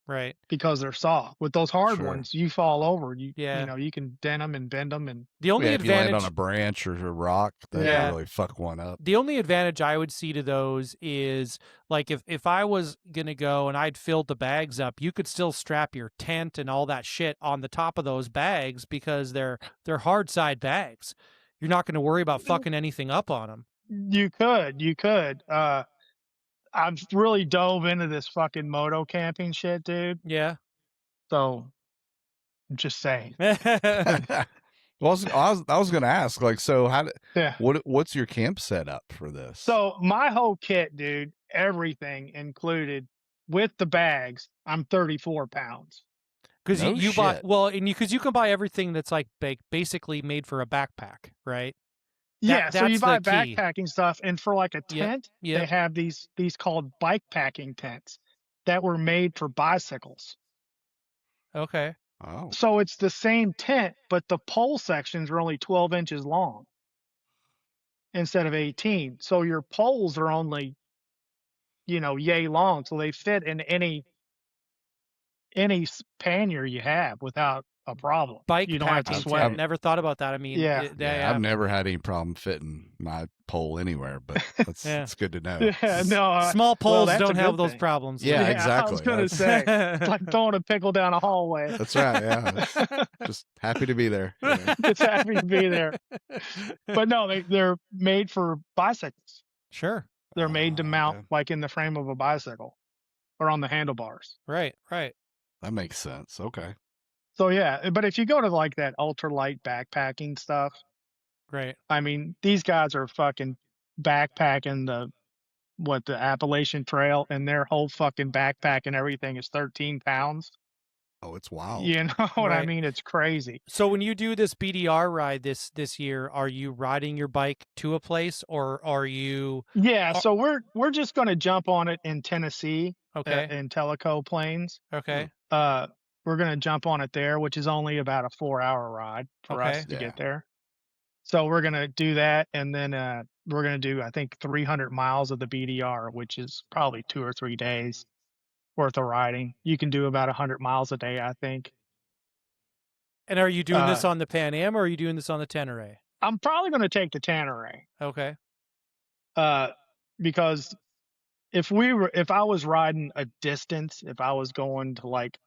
Right. because they're soft. With those hard Sure. ones, you fall over. You Yeah. know, you can dent them and bend them, and The only Yeah, if you land advantage on a branch or a rock, that Yeah. really fuck one up. the only advantage I would see to those is like if I was gonna go and I'd filled the bags up, you could still strap your tent and all that shit on the top of those bags because they're hard side bags. You're not gonna worry about fucking anything up on them. you could. I've really dove into this fucking moto camping shit, dude. Yeah. So I'm just saying. Well, I was gonna ask, like, so Yeah. what's your camp setup for this? So my whole kit, dude, everything included with the bags, I'm 34 pounds. Because No you buy shit. because you can buy everything that's like basically made for a backpack, right? Yeah, so you that's buy the key. backpacking stuff, and for like a Yep, tent, yep. they have these called bike packing tents that were made for bicycles. Okay. Oh, So it's the same tent, but the pole sections are only 12 inches long instead of 18. So your poles are only, yay long, so they fit in any pannier you have without a problem. Bike You don't have to packing sweat tent. it. Never thought about that. I mean, Yeah. yeah, I've never had any problem fitting my pole anywhere, but Yeah. it's good to know. Yeah, no. small poles that's a don't have good those thing. problems. Yeah, I was exactly. gonna say it's like throwing a pickle down a hallway. That's right. Yeah, just happy to be there. Yeah. It's happy to be there. But no, they're made for bicycles. Sure. They're made to mount Okay. like in the frame of a bicycle or on the handlebars. Right. Right. That makes sense. Okay. So yeah, but if you go to like that ultralight backpacking stuff, Right. I mean, these guys are fucking backpacking the Appalachian Trail, and their whole fucking backpack and everything is 13 pounds. Oh, it's wild. You know what I Right. mean? It's crazy. So when you do this BDR ride this year, are you riding your bike to a place, or are you Yeah, so we're just gonna jump on it in Tennessee, okay? in Tellico Plains. Okay. We're gonna jump on it there, which is only about a 4-hour ride for Okay. us to Yeah. get there. So we're gonna do that, and then we're gonna do I think 300 miles of the BDR, which is probably 2 or 3 days worth of riding. You can do about 100 miles a day, I think. And are you doing this on the Pan Am or are you doing this on the Tenere? I'm probably gonna take the Tenere, Okay. because if I was riding a distance, if I was going to like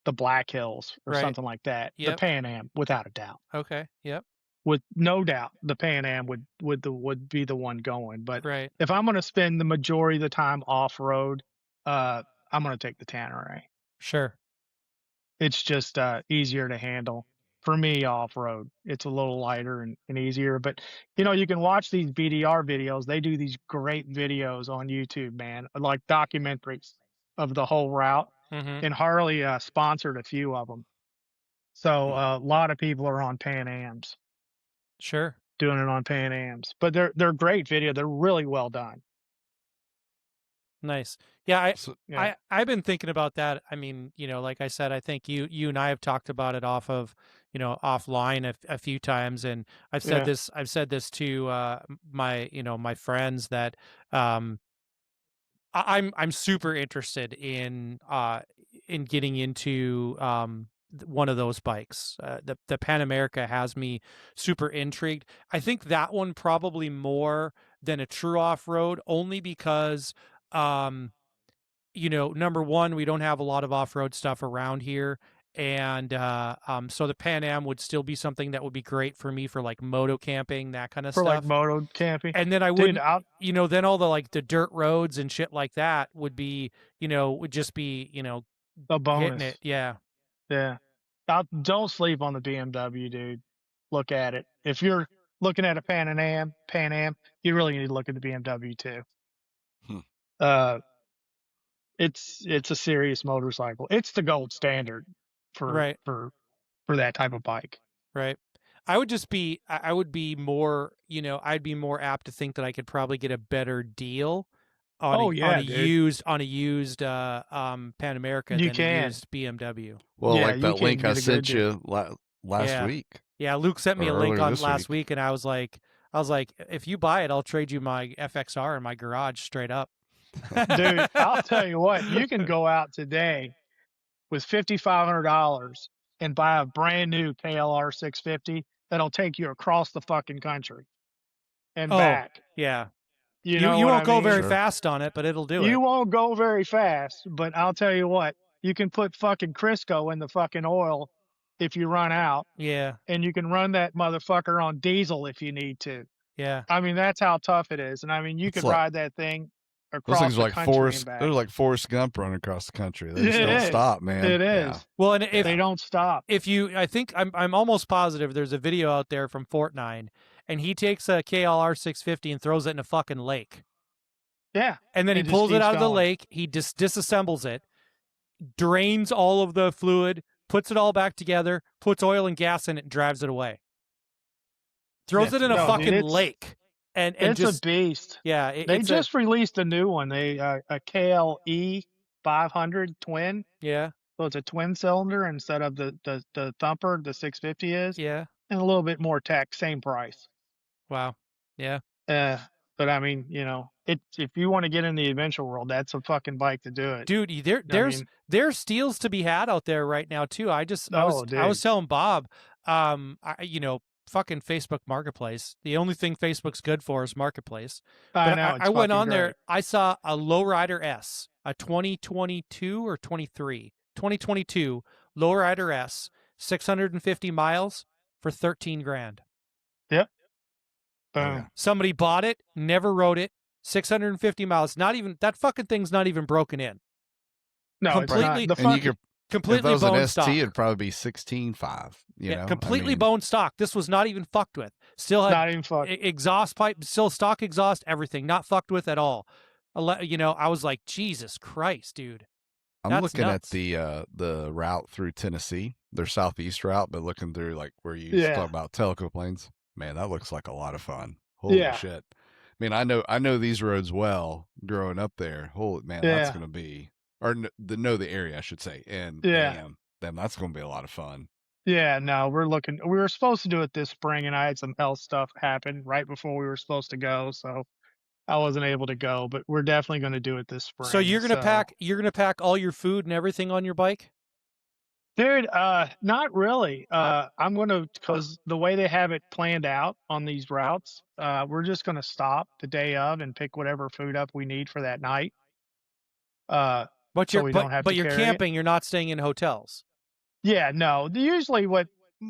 the Black Hills or Right. something like that, the Yep. Pan Am, without a doubt. Okay. Yep. With no doubt, the Pan Am would be the one going. But Right. if I'm going to spend the majority of the time off road, I'm going to take the Tenere. Sure. It's just easier to handle for me off road. It's a little lighter and easier. But you can watch these BDR videos. They do these great videos on YouTube, man, like documentaries of the whole route. Mm-hmm. And Harley sponsored a few of them. So a lot of people are on Pan Ams. Sure. Doing it on Pan Ams, but they're great video. They're really well done. Nice. Yeah. Yeah. I've been thinking about that. I mean, like I said, I think you and I have talked about it off of, offline a few times, and I've said this to my friends that I'm super interested in getting into one of those bikes. The Pan America has me super intrigued. I think that one probably more than a true off-road, only because number one, we don't have a lot of off-road stuff around here. And so the Pan Am would still be something that would be great for me for like moto camping, that kind of for stuff. like moto camping. And then I wouldn't, then all the like the dirt roads and shit like that would be, would just be, a bonus. Hitting it. Yeah. Yeah. Don't sleep on the BMW, dude. Look at it. If you're looking at a Pan Am, you really need to look at the BMW too. It's a serious motorcycle. It's the gold standard for that type of bike. Right. I would be more, I'd be more apt to think that I could probably get a better deal on a used Pan America than a used BMW. Well, like that link I sent you last week. Yeah, Luke sent me a link on last week, and I was like, if you buy it, I'll trade you my FXR in my garage straight up. Dude, I'll tell you what, you can go out today with $5,500 and buy a brand new KLR 650 that'll take you across the fucking country and back. Yeah. You won't go very fast on it, but it'll do it. You won't go very fast, but I'll tell you what, you can put fucking Crisco in the fucking oil if you run out. Yeah. And you can run that motherfucker on diesel if you need to. Yeah. I mean, that's how tough it is. And I mean, you could ride that thing across the country and back. They're like Forrest Gump running across the country. They just don't stop, man. It is. Yeah. Well, and if they don't stop. I think I'm almost positive there's a video out there from Fortnite, and he takes a KLR 650 and throws it in a fucking lake. Yeah. And then he pulls it out of the lake. He disassembles it, drains all of the fluid, puts it all back together, puts oil and gas in it, and drives it away. Throws it in a fucking lake. And it's just, a beast. Yeah. They just released a new one. They a KLE 500 twin. Yeah. So it's a twin cylinder instead of the thumper the 650 is. Yeah. And a little bit more tech, same price. Wow. Yeah. But I mean, if you want to get in the adventure world, that's a fucking bike to do it. Dude, there's steals to be had out there right now too. I was telling Bob, fucking Facebook Marketplace. The only thing Facebook's good for is Marketplace. I went on there. I saw a Lowrider S, a 2022 or 2022 Lowrider S, 650 miles for $13,000. Yep. Boom. Somebody bought it, never rode it. 650 miles. Not even that fucking thing's not even broken in. No, completely. It's not. Completely if that was bone an stock. ST, it'd probably be 16.5. Completely bone stock. This was not even fucked with. Still had not even fucked. Exhaust pipe, still stock exhaust, everything, not fucked with at all. I was like, Jesus Christ, dude. I'm looking nuts. At the route through Tennessee, their southeast route, but looking through like where you talk about Teleco plains. Man, that looks like a lot of fun. Holy shit! I mean, I know these roads well. Growing up there, holy man, that's gonna be. Or know the area, I should say. And that's going to be a lot of fun. Yeah, no, we were supposed to do it this spring, and I had some health stuff happen right before we were supposed to go, so I wasn't able to go. But we're definitely going to do it this spring. So you're gonna pack all your food and everything on your bike, dude? Not really. I'm gonna, because the way they have it planned out on these routes, we're just gonna stop the day of and pick whatever food up we need for that night. But you're camping. You're not staying in hotels. Yeah, no. Usually, what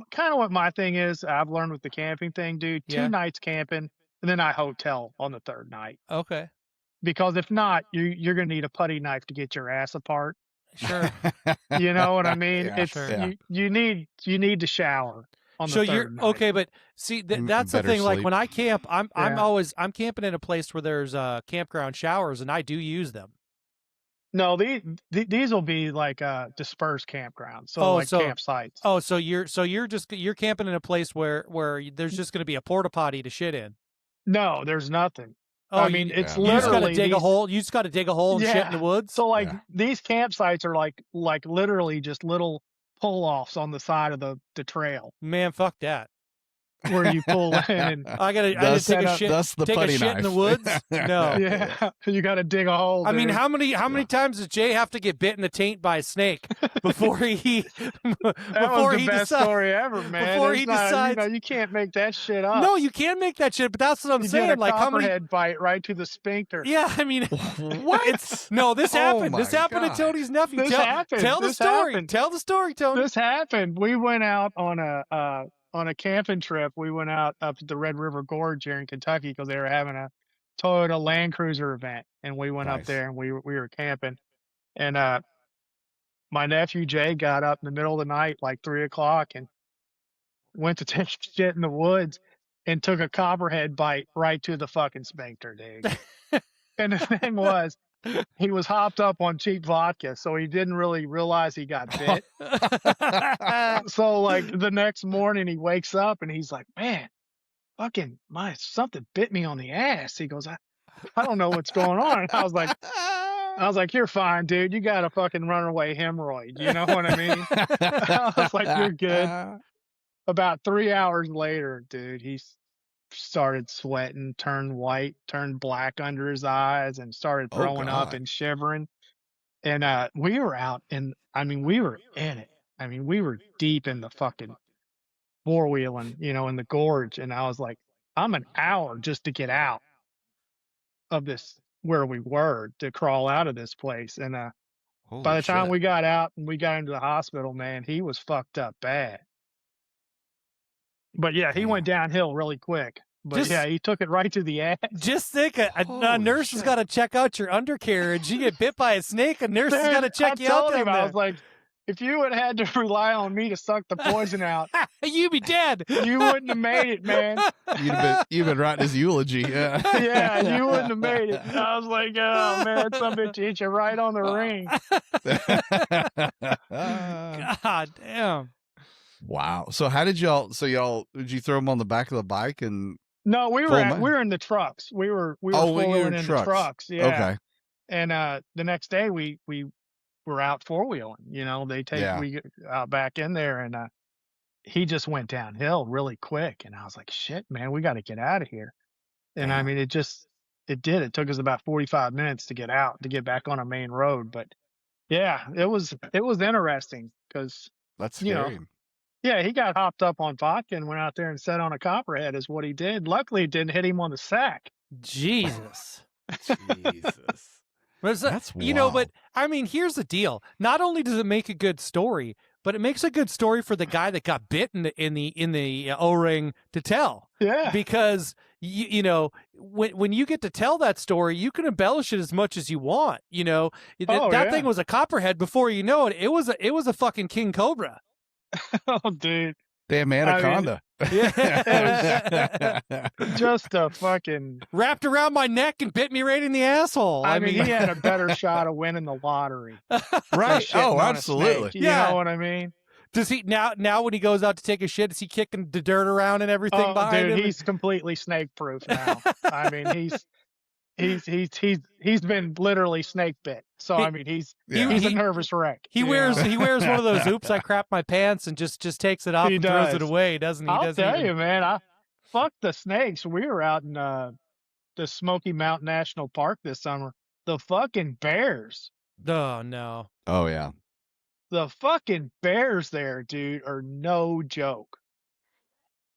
my thing is, I've learned with the camping thing, dude. 2 nights camping, and then I hotel on the 3rd night. Okay. Because if not, you're gonna need a putty knife to get your ass apart. Sure. You know what I mean? Yeah, you need to shower. On the 3rd night. Okay, but see that's the thing. Sleep. Like when I camp, I'm camping in a place where there's campground showers, and I do use them. No, these will be like dispersed campgrounds, campsites. Oh, so you're camping in a place where there's just going to be a porta potty to shit in. No, there's nothing. Oh, I mean, it's literally you just got to dig a hole. You just got to dig a hole and shit in the woods. So these campsites are like literally just little pull-offs on the side of the trail Man, fuck that. where you pull in and I gotta take a shit. That's the take a putty shit in the knife. woods. No. yeah, you got to dig a hole. I mean, dude. how many times does Jay have to get bit in the taint by a snake before he that was the best story ever, man. Before It's he not, decides, you can't make that shit up. no, you can make that shit. But that's what I'm you saying. get a Like how many? copperhead bite right to the sphincter. Yeah, I mean, What? no, this Oh happened. my This happened God. to Tony's nephew. This happened. Tell the This story. happened. Tell the story, Tony. This happened. We went out on a camping trip. We went out up to the Red River Gorge here in Kentucky because they were having a Toyota Land Cruiser event, and we went up Nice. there and we were camping. And my nephew Jay got up in the middle of the night, like 3 o'clock, and went to take shit in the woods and took a copperhead bite right to the fucking sphincter, dude. And the thing was, he was hopped up on cheap vodka, so he didn't really realize he got bit. So like the next morning he wakes up and he's like, man, fucking something bit me on the ass. He goes, I don't know what's going on. And I was like, you're fine, dude. You got a fucking runaway hemorrhoid. You know what I mean? I was like, you're good. About 3 hours later, dude, he started sweating, turned white, turned black under his eyes, and started throwing up God. and shivering. And we were out we were in it. I mean, we were deep in the fucking four-wheeling, in the gorge. And I was like, I'm an hour just to get out of this where we were, to crawl out of this place. And Holy by the time shit. we got out and we got into the hospital, man, he was fucked up bad. But yeah, he went downhill really quick. But yeah, he took it right to the ass. Just think, a Holy nurse has shit. got to check out your undercarriage. You get bit by a snake, a nurse has Dude, got to check I you out told there. him, I was like, if you would have had to rely on me to suck the poison out, You'd be dead. you wouldn't have made it, man. You've been writing his eulogy. Yeah. Yeah, you wouldn't have made it. I was like, oh man, some bitch hit you right on the ring. God damn. Wow. So how did y'all? Did you throw them on the back of the bike and? No, we Full man. were in the trucks. We were Oh, you were four-wheeling in in trucks. the trucks. Yeah. Okay. And the next day we were out four-wheeling. They take Yeah. we get back in there, and he just went downhill really quick. And I was like, shit, man, we got to get out of here. And I Damn. mean, it did. It took us about 45 minutes to get out, to get back on a main road. But yeah, it was interesting because, That's you know, scary. yeah, he got hopped up on vodka and went out there and sat on a copperhead is what he did. Luckily, it didn't hit him on the sack. Jesus. Jesus. But That's but wild. I mean, here's the deal. Not only does it make a good story, but it makes a good story for the guy that got bit in the O-ring to tell. Yeah. Because when you get to tell that story, you can embellish it as much as you want. Oh, That yeah. thing was a copperhead before you know it. It was a fucking king cobra. Oh, dude. Damn anaconda. Yeah. Just a fucking. Wrapped around my neck and bit me right in the asshole. I mean, he had a better shot of winning the lottery. Right. Shitting Oh, on a absolutely. snake, you Yeah. know what I mean? Does he now when he goes out to take a shit, is he kicking the dirt around and everything Oh, behind dude, him? he's completely snake proof now. I mean, he's been literally snake bit. So I mean, he's a nervous wreck. He wears one of those "oops, I crap my pants" and just takes it off He and throws does. it away, doesn't he? I'll tell you, man. Fuck the snakes. We were out in the Smoky Mountain National Park this summer. The fucking bears. Oh no. Oh yeah. The fucking bears there, dude, are no joke.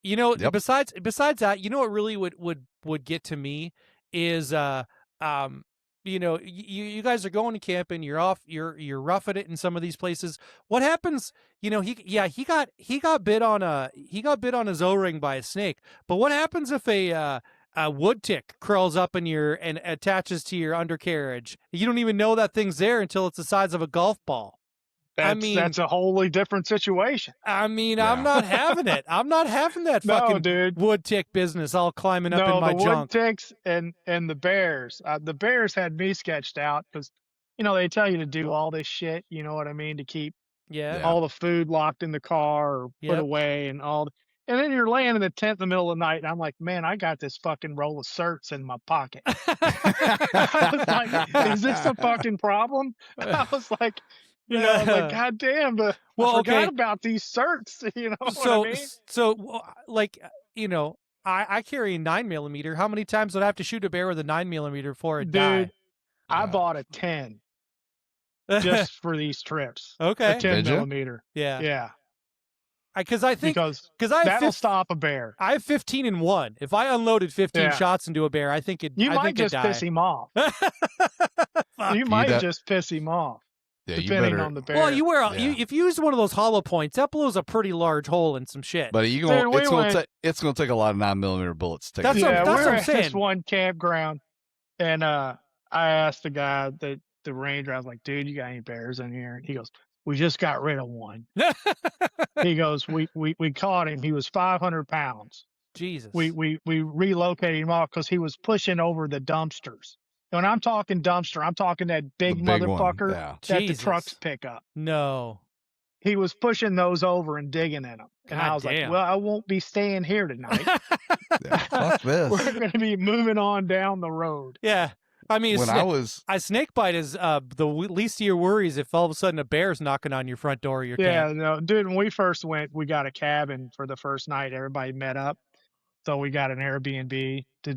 Yep. Besides that, what really would get to me is you guys are going to camping, you're roughing it in some of these places. What happens, he got bit on his O-ring by a snake. But what happens if a wood tick crawls up and attaches to your undercarriage? You don't even know that thing's there until it's the size of a golf ball. That's a wholly different situation. I mean, Yeah. I'm not having it. I'm not having that No, fucking dude. wood tick business all climbing up in my the junk. wood ticks and the bears. The bears had me sketched out because, they tell you to do all this shit, you know what I mean, to keep Yeah. all the food locked in the car or Yep. put away and all. And then you're laying in the tent in the middle of the night, and I'm like, man, I got this fucking roll of certs in my pocket. I was like, is this a fucking problem? I was like, Yeah, I was like, God damn, but Well, I forgot okay. about these certs. You know what So, I mean? like, I carry a 9mm. How many times would I have to shoot a bear with a 9mm before it Dude, I Yeah. bought a 10 die? just for these trips. A Okay. 10 Did ya? millimeter. Yeah. Yeah. Because I think Because I have that'll stop a bear. I have 15 in one. If I unloaded 15 Yeah. shots into a bear, I think You might it'd just piss die. him off. Fuck. You might just piss him off. Yeah, you Depending better. on the bear. Well, you wear Yeah. if you use one of those hollow points, that blows a pretty large hole in some shit. But Dude, we it's gonna take a lot of 9mm bullets to take. That's it. what- yeah, that's we're I'm at this saying. one campground, and I asked the guy, the ranger, I was like, dude, you got any bears in here? And he goes, we just got rid of one. He goes, we caught him. He was 500 pounds. Jesus. We relocated him off because he was pushing over the dumpsters. When I'm talking dumpster, I'm talking that big The big one, motherfucker yeah. that the Jesus. trucks pick up. No. He was pushing those over and digging in them. And God I was damn. like, well, I won't be staying here tonight. Yeah, fuck this. We're going to be moving on down the road. Yeah. I mean, When I was a snake bite is the least of your worries if all of a sudden a bear's knocking on your front door of your Yeah, camp. no, dude, when we first went, we got a cabin for the first night. Everybody met up. So we got an Airbnb to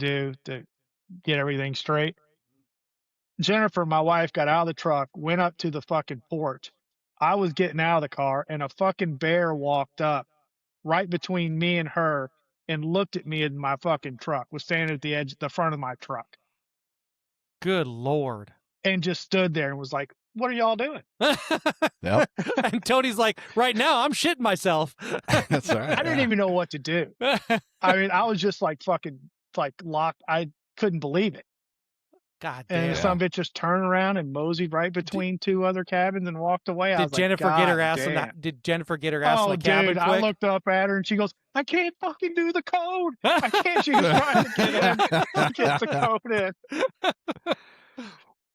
get everything straight. Jennifer, my wife, got out of the truck, went up to the fucking porch. I was getting out of the car, and a fucking bear walked up right between me and her and looked at me in my fucking truck, was standing at the front of my truck, Good Lord. and just stood there and was like, what are y'all doing? Yep. And Tony's like, right now, I'm shitting myself. That's all right. I didn't even know what to do. I mean, I was just like fucking like locked. I couldn't believe it. God And damn. some bitch just turned around and moseyed right between two other cabins and walked away. I Did was Jennifer like, get her "God ass in damn." the Did Jennifer get her ass in Oh, the cabin dude, I quick? looked up at her and she goes, I can't fucking do the code. I can't. She was trying to get the code in.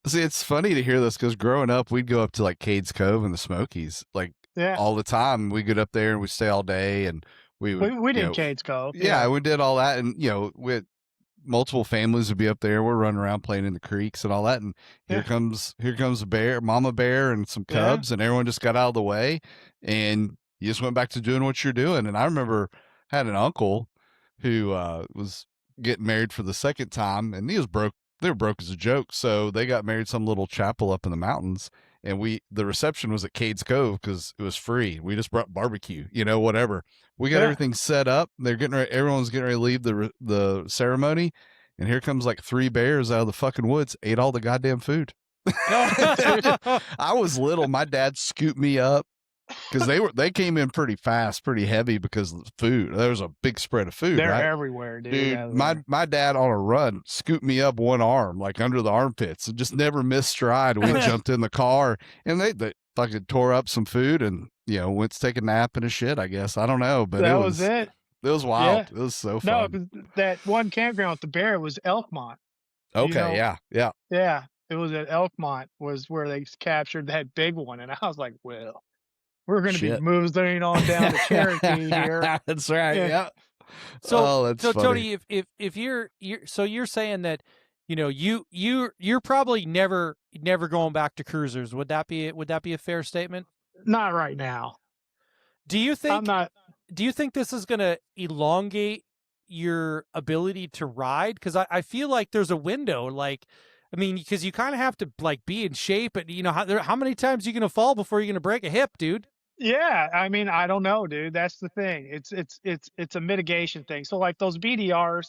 See, it's funny to hear this because growing up, we'd go up to like Cades Cove in the Smokies, like Yeah. all the time. We get up there and we stay all day, and we would, We you did know, Cades Cove. yeah, we did all that, and with multiple families would be up there. We're running around playing in the creeks and all that, and here comes a bear, mama bear, and some cubs, and everyone just got out of the way, and you just went back to doing what you're doing. And I remember I had an uncle who was getting married for the second time, and he was broke. They were broke as a joke, so they got married some little chapel up in the mountains, and the reception was at Cades Cove because it was free. We just brought barbecue, whatever. We got everything set up. They're getting ready. Everyone's getting ready to leave the ceremony, and here comes like 3 bears out of the fucking woods, ate all the goddamn food. I was little. My dad scooped me up because they came in pretty fast, pretty heavy because of the food. There was a big spread of food. They're right? everywhere, dude. Dude, my dad on a run scooped me up one arm, like under the armpits, and just never missed stride. We jumped in the car, and they fucking tore up some food, and went to take a nap and a shit. I guess I don't know, but that was it. It was wild. Yeah. It was so No, fun. 'cause that one campground with the bear was Elkmont. Okay, yeah. Yeah, it was at Elkmont was where they captured that big one, and I was like, well, we're going to be Shit. moving on down to Cherokee here. That's right. Yeah. So, that's Tony, funny. if you're so you're saying that you're probably never going back to cruisers. Would that be a fair statement? Not right now. Do you think I'm not. Do you think this is going to elongate your ability to ride? Because I feel like there's a window. Like, I mean, because you kind of have to like be in shape, and how many times are you going to fall before you're going to break a hip, dude? Yeah, I mean, I don't know, dude. That's the thing. It's a mitigation thing. So like those BDRs,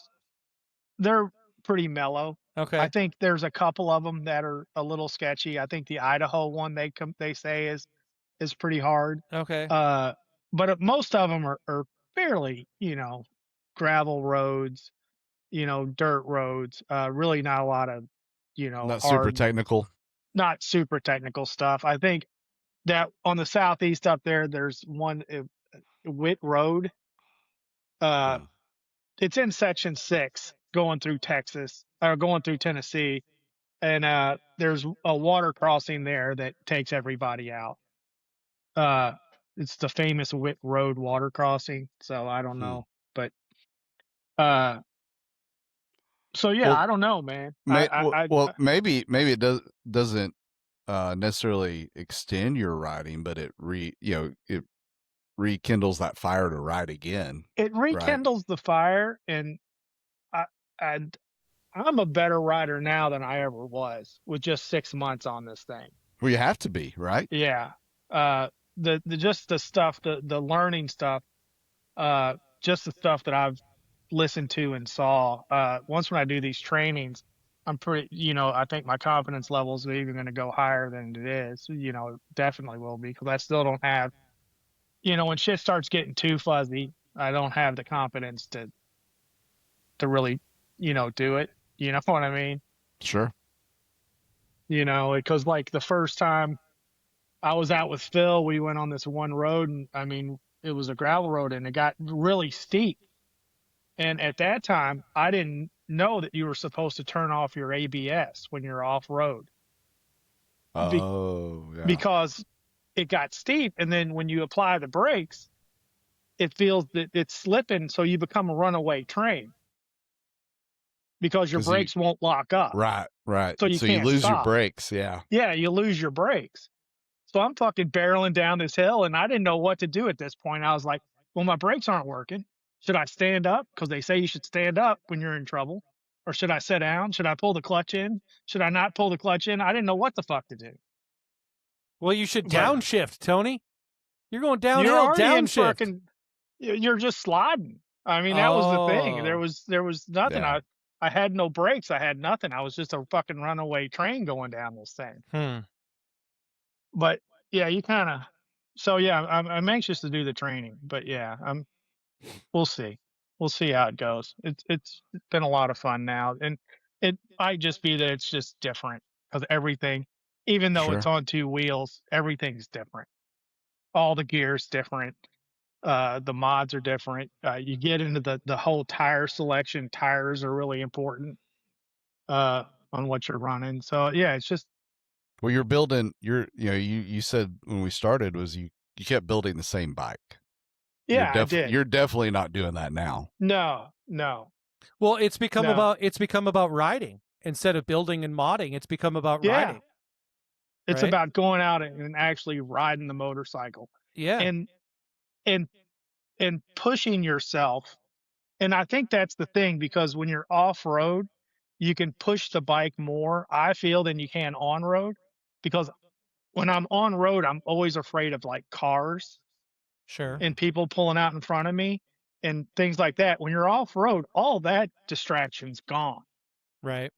they're pretty mellow. Okay. I think there's a couple of them that are a little sketchy. I think the Idaho one they say is pretty hard. Okay. But most of them are fairly, gravel roads, dirt roads. Really not a lot of, Not super technical. not super technical stuff. I think that on the southeast up there, there's one Witt Road. It's in section 6 going through Texas or going through Tennessee. And there's a water crossing there that takes everybody out. It's the famous Witt Road water crossing. So I don't know, but so yeah, Well, I don't know, man. Maybe it doesn't necessarily extend your riding, but it it rekindles that fire to ride again. It rekindles the fire, and I, I I'm a better rider now than I ever was with just 6 months on this thing. Well, you have to be, right? Yeah. The just the stuff, the learning stuff, just the stuff that I've listened to and saw. Once when I do these trainings, I'm pretty, I think my confidence levels are even going to go higher than it is. Definitely will be, because I still don't have, when shit starts getting too fuzzy, I don't have the confidence to really, do it. You know what I mean? Sure. Because like the first time I was out with Phil, we went on this one road, and I mean, it was a gravel road and it got really steep. And at that time, I didn't know that you were supposed to turn off your ABS when you're off road. Oh, yeah. Because it got steep. And then when you apply the brakes, it feels that it's slipping. So you become a runaway train because your brakes won't lock up. Right. So you can't lose stop. your brakes. Yeah. Yeah, you lose your brakes. So I'm fucking barreling down this hill, and I didn't know what to do at this point. I was like, well, my brakes aren't working. Should I stand up? Because they say you should stand up when you're in trouble. Or should I sit down? Should I pull the clutch in? Should I not pull the clutch in? I didn't know what the fuck to do. Well, you should downshift, Tony. You're going downhill, downshift. You're just sliding. I mean, that was the thing. There was nothing. Yeah. I had no brakes. I had nothing. I was just a fucking runaway train going down this thing. But yeah, you kind of. So yeah, I'm anxious to do the training. But yeah, we'll see. We'll see how it goes. It's been a lot of fun now, and it might just be that it's just different, because everything, even though it's on two wheels, everything's different. All the gear's different. The mods are different. You get into the whole tire selection. Tires are really important on what you're running. So yeah, it's just. Well, you're building. You said when we started was you kept building the same bike. Yeah, I did. You're definitely not doing that now. No. Well, it's become about riding instead of building and modding. It's become about riding. It's about going out and actually riding the motorcycle. Yeah. And pushing yourself. And I think that's the thing, because when you're off road, you can push the bike more, I feel, than you can on road. Because when I'm on road, I'm always afraid of like cars. Sure. And people pulling out in front of me and things like that. When you're off road, all that distraction's gone. Right.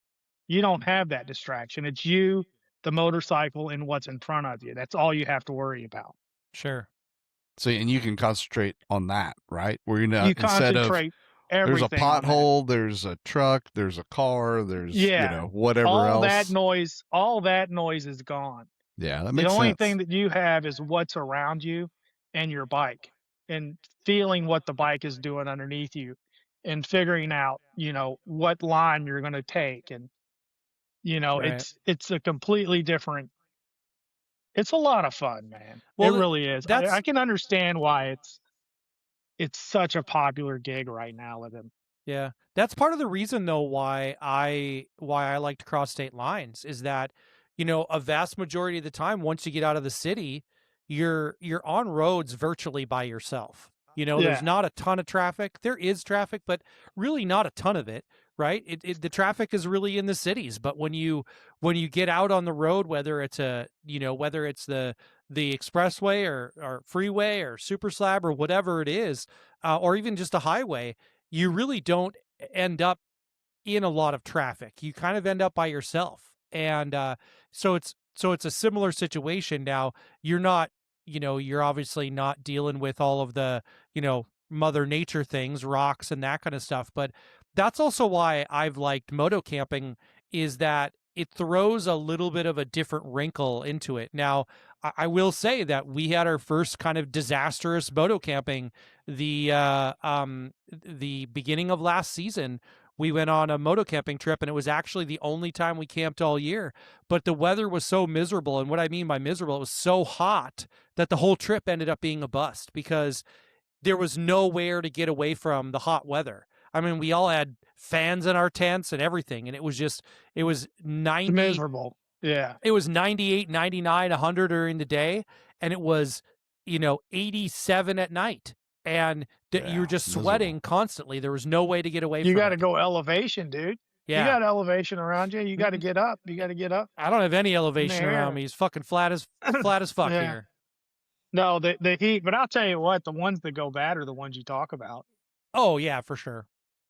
You don't have that distraction. It's you, the motorcycle, and what's in front of you. That's all you have to worry about. Sure. So, and you can concentrate on that, right? Where you're not, you concentrate there's a pothole, there's a truck, there's a car, there's whatever else. All that noise is gone. Yeah, that makes sense. The only thing that you have is what's around you and your bike, and feeling what the bike is doing underneath you, and figuring out, what line you're going to take. And, it's a completely different. It's a lot of fun, man. Well, it really is. I can understand why it's such a popular gig right now with him. Yeah. That's part of the reason, though, why I like to cross state lines, is that, a vast majority of the time, once you get out of the city, you're on roads virtually by yourself. There's not a ton of traffic. There is traffic, but really not a ton of it, right? The traffic is really in the cities, but when you get out on the road, whether it's the expressway or freeway or super slab or whatever it is, or even just a highway, you really don't end up in a lot of traffic. You kind of end up by yourself. And so it's a similar situation. Now, you're obviously not dealing with all of the, Mother Nature things, rocks and that kind of stuff. But that's also why I've liked moto camping, is that it throws a little bit of a different wrinkle into it. Now, I will say that we had our first kind of disastrous moto camping the beginning of last season. We went on a moto camping trip, and it was actually the only time we camped all year. But the weather was so miserable, and what I mean by miserable, it was so hot that the whole trip ended up being a bust, because there was nowhere to get away from the hot weather. I mean, we all had fans in our tents and everything, and it was 90. Miserable. Yeah. It was 98, 99, 100 during the day, and it was, 87 at night. And you were just miserable. sweating constantly. There was no way to get away You from got to it. go elevation, dude. You Yeah. got elevation around you. You got to get up. You got to get up. I don't have any elevation around air. me. It's fucking flat as fuck Yeah. here. No, the heat, but I'll tell you what, the ones that go bad are the ones you talk about. Oh yeah, for sure.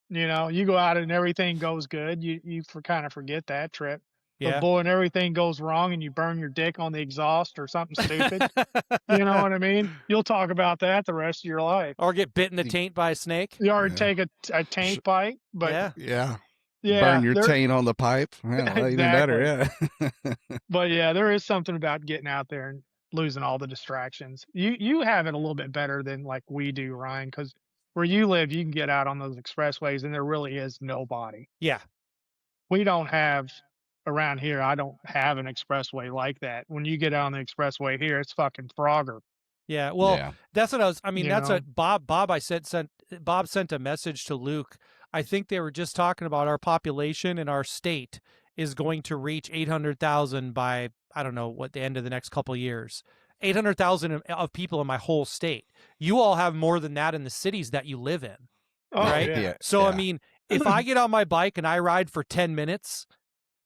You go out and everything goes good. You kind of forget that trip. Yeah. But boy, and everything goes wrong and you burn your dick on the exhaust or something stupid. You know what I mean? You'll talk about that the rest of your life. Or get bit in the taint by a snake. You already take a taint bite, but yeah. Burn your taint on the pipe. Well, even better, yeah. But yeah, there is something about getting out there and losing all the distractions. You have it a little bit better than like we do, Ryan, because where you live, you can get out on those expressways and there really is nobody. Yeah. We don't have around here. I don't have an expressway like that. When you get out on the expressway here, it's fucking Frogger. Yeah, well, that's what that's what Bob sent a message to Luke. I think they were just talking about our population in our state is going to reach 800,000 by, I don't know, what the end of the next couple of years. 800,000 of people in my whole state. You all have more than that in the cities that you live in. Oh, right? Yeah. So, I mean, if I get on my bike and I ride for 10 minutes,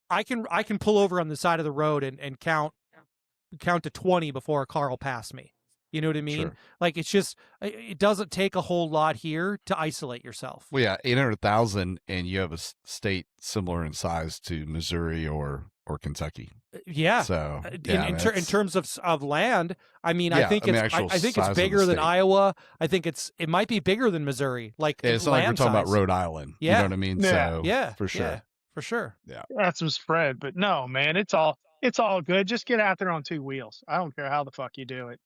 I can pull over on the side of the road and count to 20 before a car will pass me. You know what I mean? Sure. Like, it's just, it doesn't take a whole lot here to isolate yourself. Well, yeah, 800,000, and you have a state similar in size to Missouri or Kentucky. Yeah. So in terms of land, I mean, yeah, I think it's bigger than Iowa. I think it might be bigger than Missouri. Like, it's not like we're talking about Rhode Island. Yeah. You know what I mean? Yeah. So, yeah, for sure. Yeah, for sure. Yeah. That's some spread, but no, man, it's all good. Just get out there on two wheels. I don't care how the fuck you do it.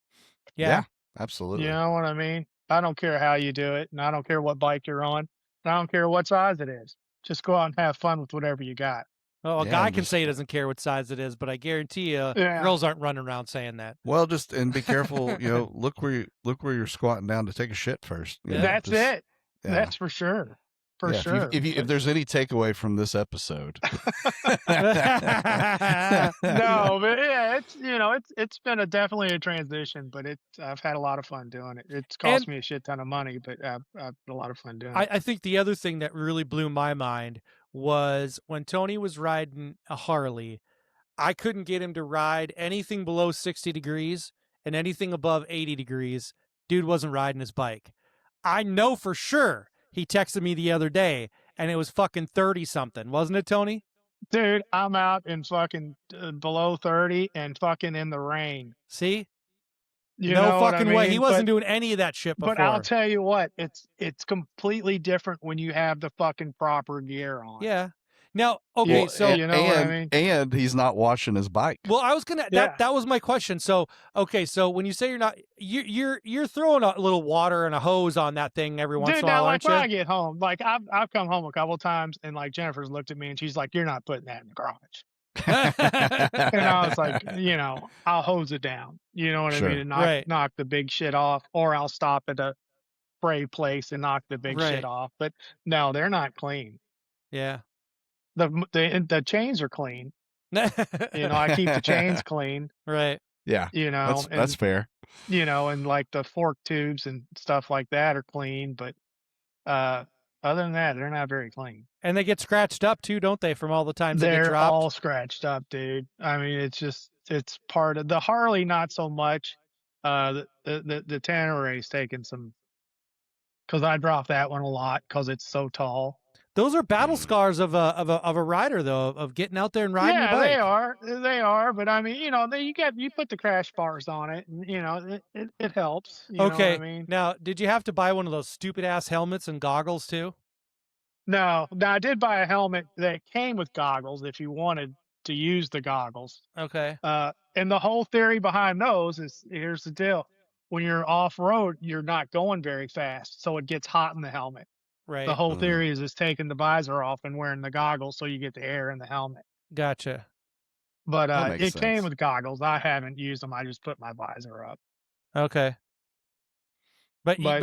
Yeah. Absolutely. You know what I mean? I don't care how you do it, and I don't care what bike you're on, and I don't care what size it is. Just go out and have fun with whatever you got. Well, a guy can say he doesn't care what size it is, but I guarantee you, girls aren't running around saying that. Well, and be careful. Look where you're squatting down to take a shit first. That's it. Yeah. That's for sure. For sure. If there's any takeaway from this episode, no, but yeah, it's been definitely a transition, but I've had a lot of fun doing it. It's cost me a shit ton of money, but I've had a lot of fun doing it. I think the other thing that really blew my mind was when Tony was riding a Harley, I couldn't get him to ride anything below 60 degrees and anything above 80 degrees. Dude wasn't riding his bike. I know for sure. He texted me the other day, and it was fucking 30-something. Wasn't it, Tony? Dude, I'm out in fucking below 30 and fucking in the rain. See? No fucking way. He wasn't doing any of that shit before. But I'll tell you what, it's completely different when you have the fucking proper gear on. Yeah. Now, okay, so what I mean? And he's not washing his bike. Well, I was gonna that was my question. So, okay, so when you say you're throwing a little water and a hose on that thing every once in a while, aren't you? When I get home, like I've come home a couple of times, and like Jennifer's looked at me and she's like, "You're not putting that in the garage." And I was like, I'll hose it down. You know what I mean? And knock the big shit off, or I'll stop at a spray place and knock the big shit off. But no, they're not clean. Yeah. The chains are clean. I keep the chains clean. Right. Yeah. That's fair. And like the fork tubes and stuff like that are clean, but other than that, they're not very clean. And they get scratched up too, don't they? From all the times they get dropped. They're all scratched up, dude. I mean, it's part of the Harley, not so much. The Tenere is taking some, because I drop that one a lot because it's so tall. Those are battle scars of a rider, though, of getting out there and riding your bike. Yeah, they are. But I mean, you put the crash bars on it, and it helps. You know what I mean? Now, did you have to buy one of those stupid ass helmets and goggles too? No, I did buy a helmet that came with goggles if you wanted to use the goggles. Okay. And the whole theory behind those is, here's the deal: when you're off road, you're not going very fast, so it gets hot in the helmet. Right. The whole theory is taking the visor off and wearing the goggles so you get the air in the helmet. Gotcha. But it came with goggles. I haven't used them. I just put my visor up. Okay. But you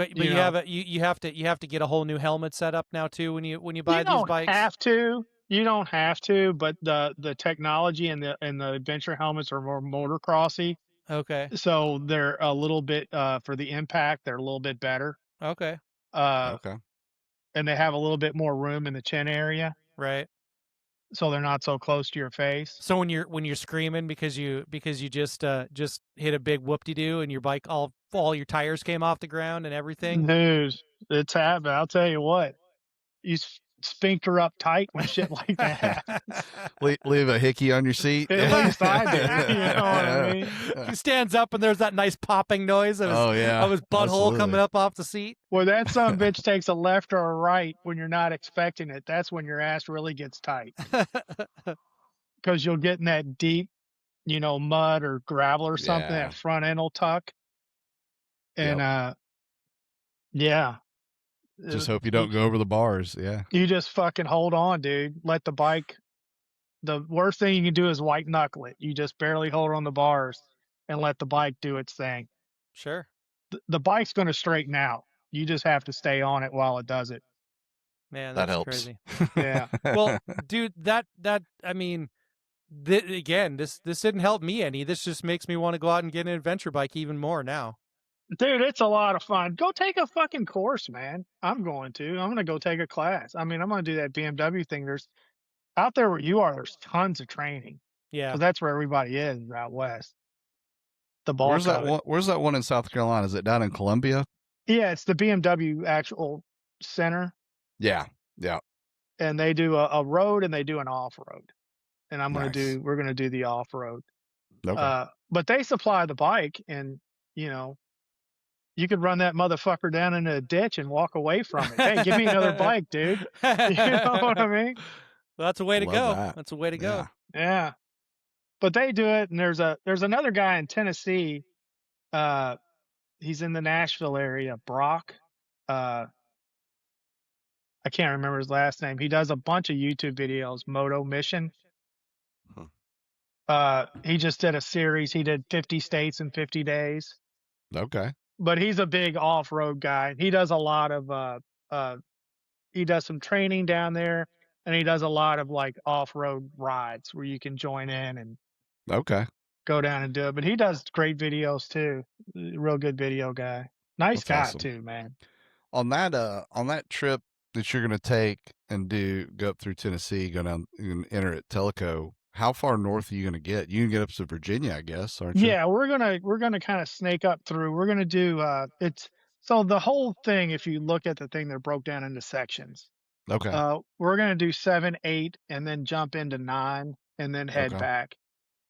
have to get a whole new helmet set up now too when you buy these bikes. You don't have to. You don't have to, but the technology and the adventure helmets are more motocrossy, Okay. so they're a little bit for the impact, they're a little bit better. Okay. Uh, Okay. and they have a little bit more room in the chin area, Right. so they're not so close to your face. So when you're screaming because you just hit a big whoop de doo and your bike all your tires came off the ground and everything. Dude, it's happened. I'll tell you what, you sphincter up tight when shit like that happens. Leave a hickey on your seat. At least I do. You know what I mean? He stands up and there's that nice popping noise of his, Oh yeah, of his butthole absolutely. coming up off the seat. When that son of a bitch takes a left or a right when you're not expecting it, that's when your ass really gets tight. Because you'll get in that deep, mud or gravel or something, Yeah. that front end will tuck. And yeah. Just hope you don't go over the bars. Yeah. You just fucking hold on, dude. Let the bike. The worst thing you can do is white knuckle it. You just barely hold on the bars and let the bike do its thing. Sure. The bike's going to straighten out. You just have to stay on it while it does it. Man, That that's helps. crazy. Yeah. Well, dude, I mean, again, this didn't help me any. This just makes me want to go out and get an adventure bike even more now. Dude, it's a lot of fun. Go take a fucking course, man. I'm going to go take a class. I mean, I'm going to do that BMW thing. There's out there where you are, there's tons of training. Yeah. Because that's where everybody is out west. The bulk Where's that of it. one? Where's that one in South Carolina? Is it down in Columbia? Yeah, it's the BMW actual center. Yeah. Yeah. And they do a road and they do an off-road. And Nice. we're going to do the off-road. Okay. But they supply the bike and, you could run that motherfucker down into a ditch and walk away from it. Hey, give me another bike, dude. You know what I mean? Well, that's a way to Love go. that. That's a way to go. Yeah. But they do it, and there's another guy in Tennessee. He's in the Nashville area, Brock. I can't remember his last name. He does a bunch of YouTube videos, Moto Mission. He just did a series. He did 50 states in 50 days. Okay. But he's a big off-road guy. He does a lot of he does some training down there, and he does a lot of like off-road rides where you can join in and Okay. go down and do it. But he does great videos too. Real good video guy. Nice That's guy awesome. too, man. On that trip that you're gonna take and go up through Tennessee, go down and enter at Tellico, how far north are you gonna get? You can get up to Virginia, I guess, aren't you? Yeah, we're gonna kind of snake up through. We're gonna do so the whole thing, if you look at the thing, they're broke down into sections. Okay. We're gonna do 7, 8, and then jump into 9 and then head Okay. back.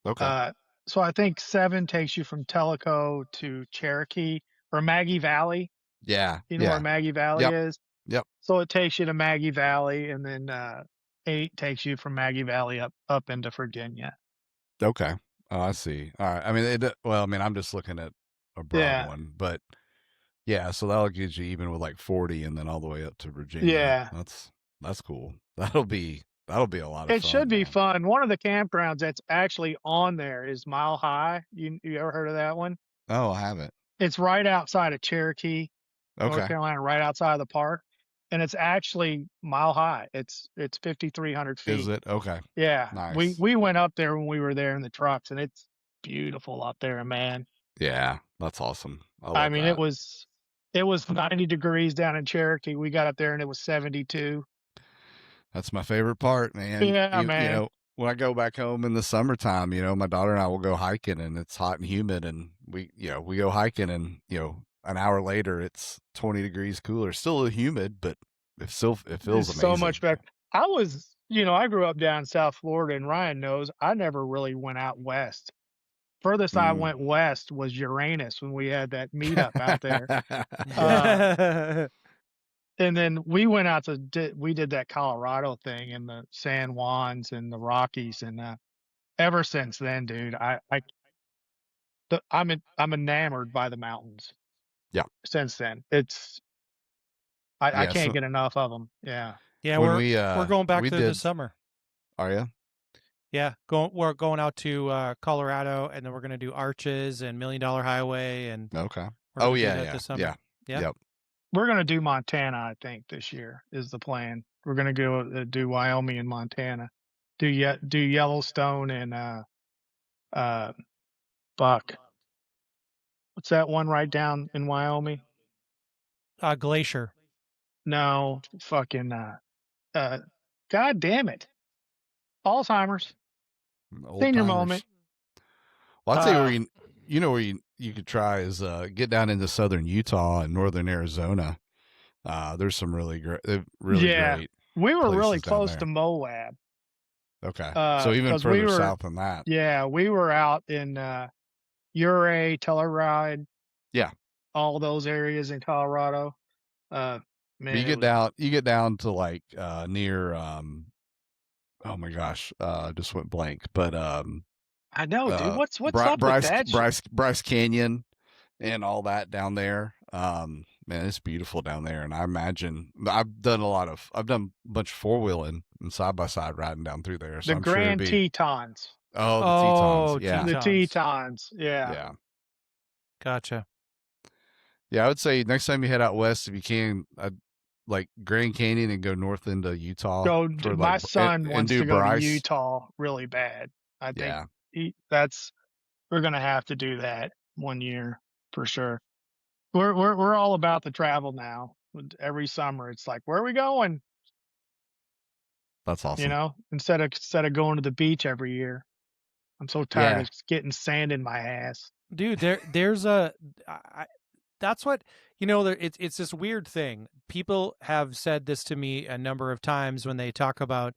Okay. So I think 7 takes you from Tellico to Cherokee or Maggie Valley. Yeah. You know where Maggie Valley is? Yep. So it takes you to Maggie Valley, and then 8 takes you from Maggie Valley up into Virginia. Okay. Oh, I see. All right. I mean, I'm just looking at a broad one, but yeah, so that'll get you even with like 40 and then all the way up to Virginia. Yeah. That's cool. That'll be a lot of fun. It should be fun. One of the campgrounds that's actually on there is Mile High. You ever heard of that one? Oh, I haven't. It's right outside of Cherokee, North Carolina, right outside of the park. And it's actually Mile High. It's 5,300 feet. Is it? Okay. Yeah. Nice. We went up there when we were there in the trucks, and it's beautiful up there, man. Yeah, that's awesome. I mean, it was 90 degrees down in Cherokee. We got up there and it was 72. That's my favorite part, man. Yeah, man. When I go back home in the summertime, my daughter and I will go hiking and it's hot and humid and we go hiking and, an hour later it's 20 degrees cooler. Still humid, but it feels amazing. So much better. I grew up down in South Florida, and Ryan knows I never really went out west. Furthest I went west was Uranus when we had that meetup out there. And then we went out we did that Colorado thing in the San Juans and the Rockies. And ever since then, dude, I'm enamored by the mountains. Yeah. Since then, I can't get enough of them. Yeah. Yeah. We're going back there this summer. Are you? Yeah. We're going out to Colorado, and then we're going to do Arches and $1 Million Highway. And okay. Oh yeah. This summer. Yeah. Yep. We're going to do Montana, I think, this year is the plan. We're gonna go do Wyoming and Montana. Do Yellowstone and fuck. What's that one right down in Wyoming? Glacier. No, fucking God damn it. Alzheimer's. Old Senior timers. moment. Well, I'll tell you where you know where you could try is get down into southern Utah and northern Arizona. There's some really great, great. We were really places down close there. to Moab. Okay, so even 'cause further south than that. Yeah, we were out in Ouray, Telluride. Yeah. All those areas in Colorado. Man, But you get down to like near oh my gosh, just went blank. But I know, dude. What's up with that shit? Bryce Canyon and all that down there. Man, it's beautiful down there. And I imagine I've done a bunch of four-wheeling and side-by-side riding down through there. So The I'm Grand sure Tetons. Oh, the Tetons. Yeah. The Tetons. Yeah. Yeah. Gotcha. Yeah, I would say next time you head out west, if you can, like Grand Canyon and go north into Utah. My son wants to go Bryce. to Utah really bad. I think we're gonna have to do that one year for sure. We're all about the travel now. Every summer, it's like, where are we going? That's awesome. You know, instead of going to the beach every year. I'm so tired of getting sand in my ass. Dude, that's what, it's this weird thing. People have said this to me a number of times when they talk about,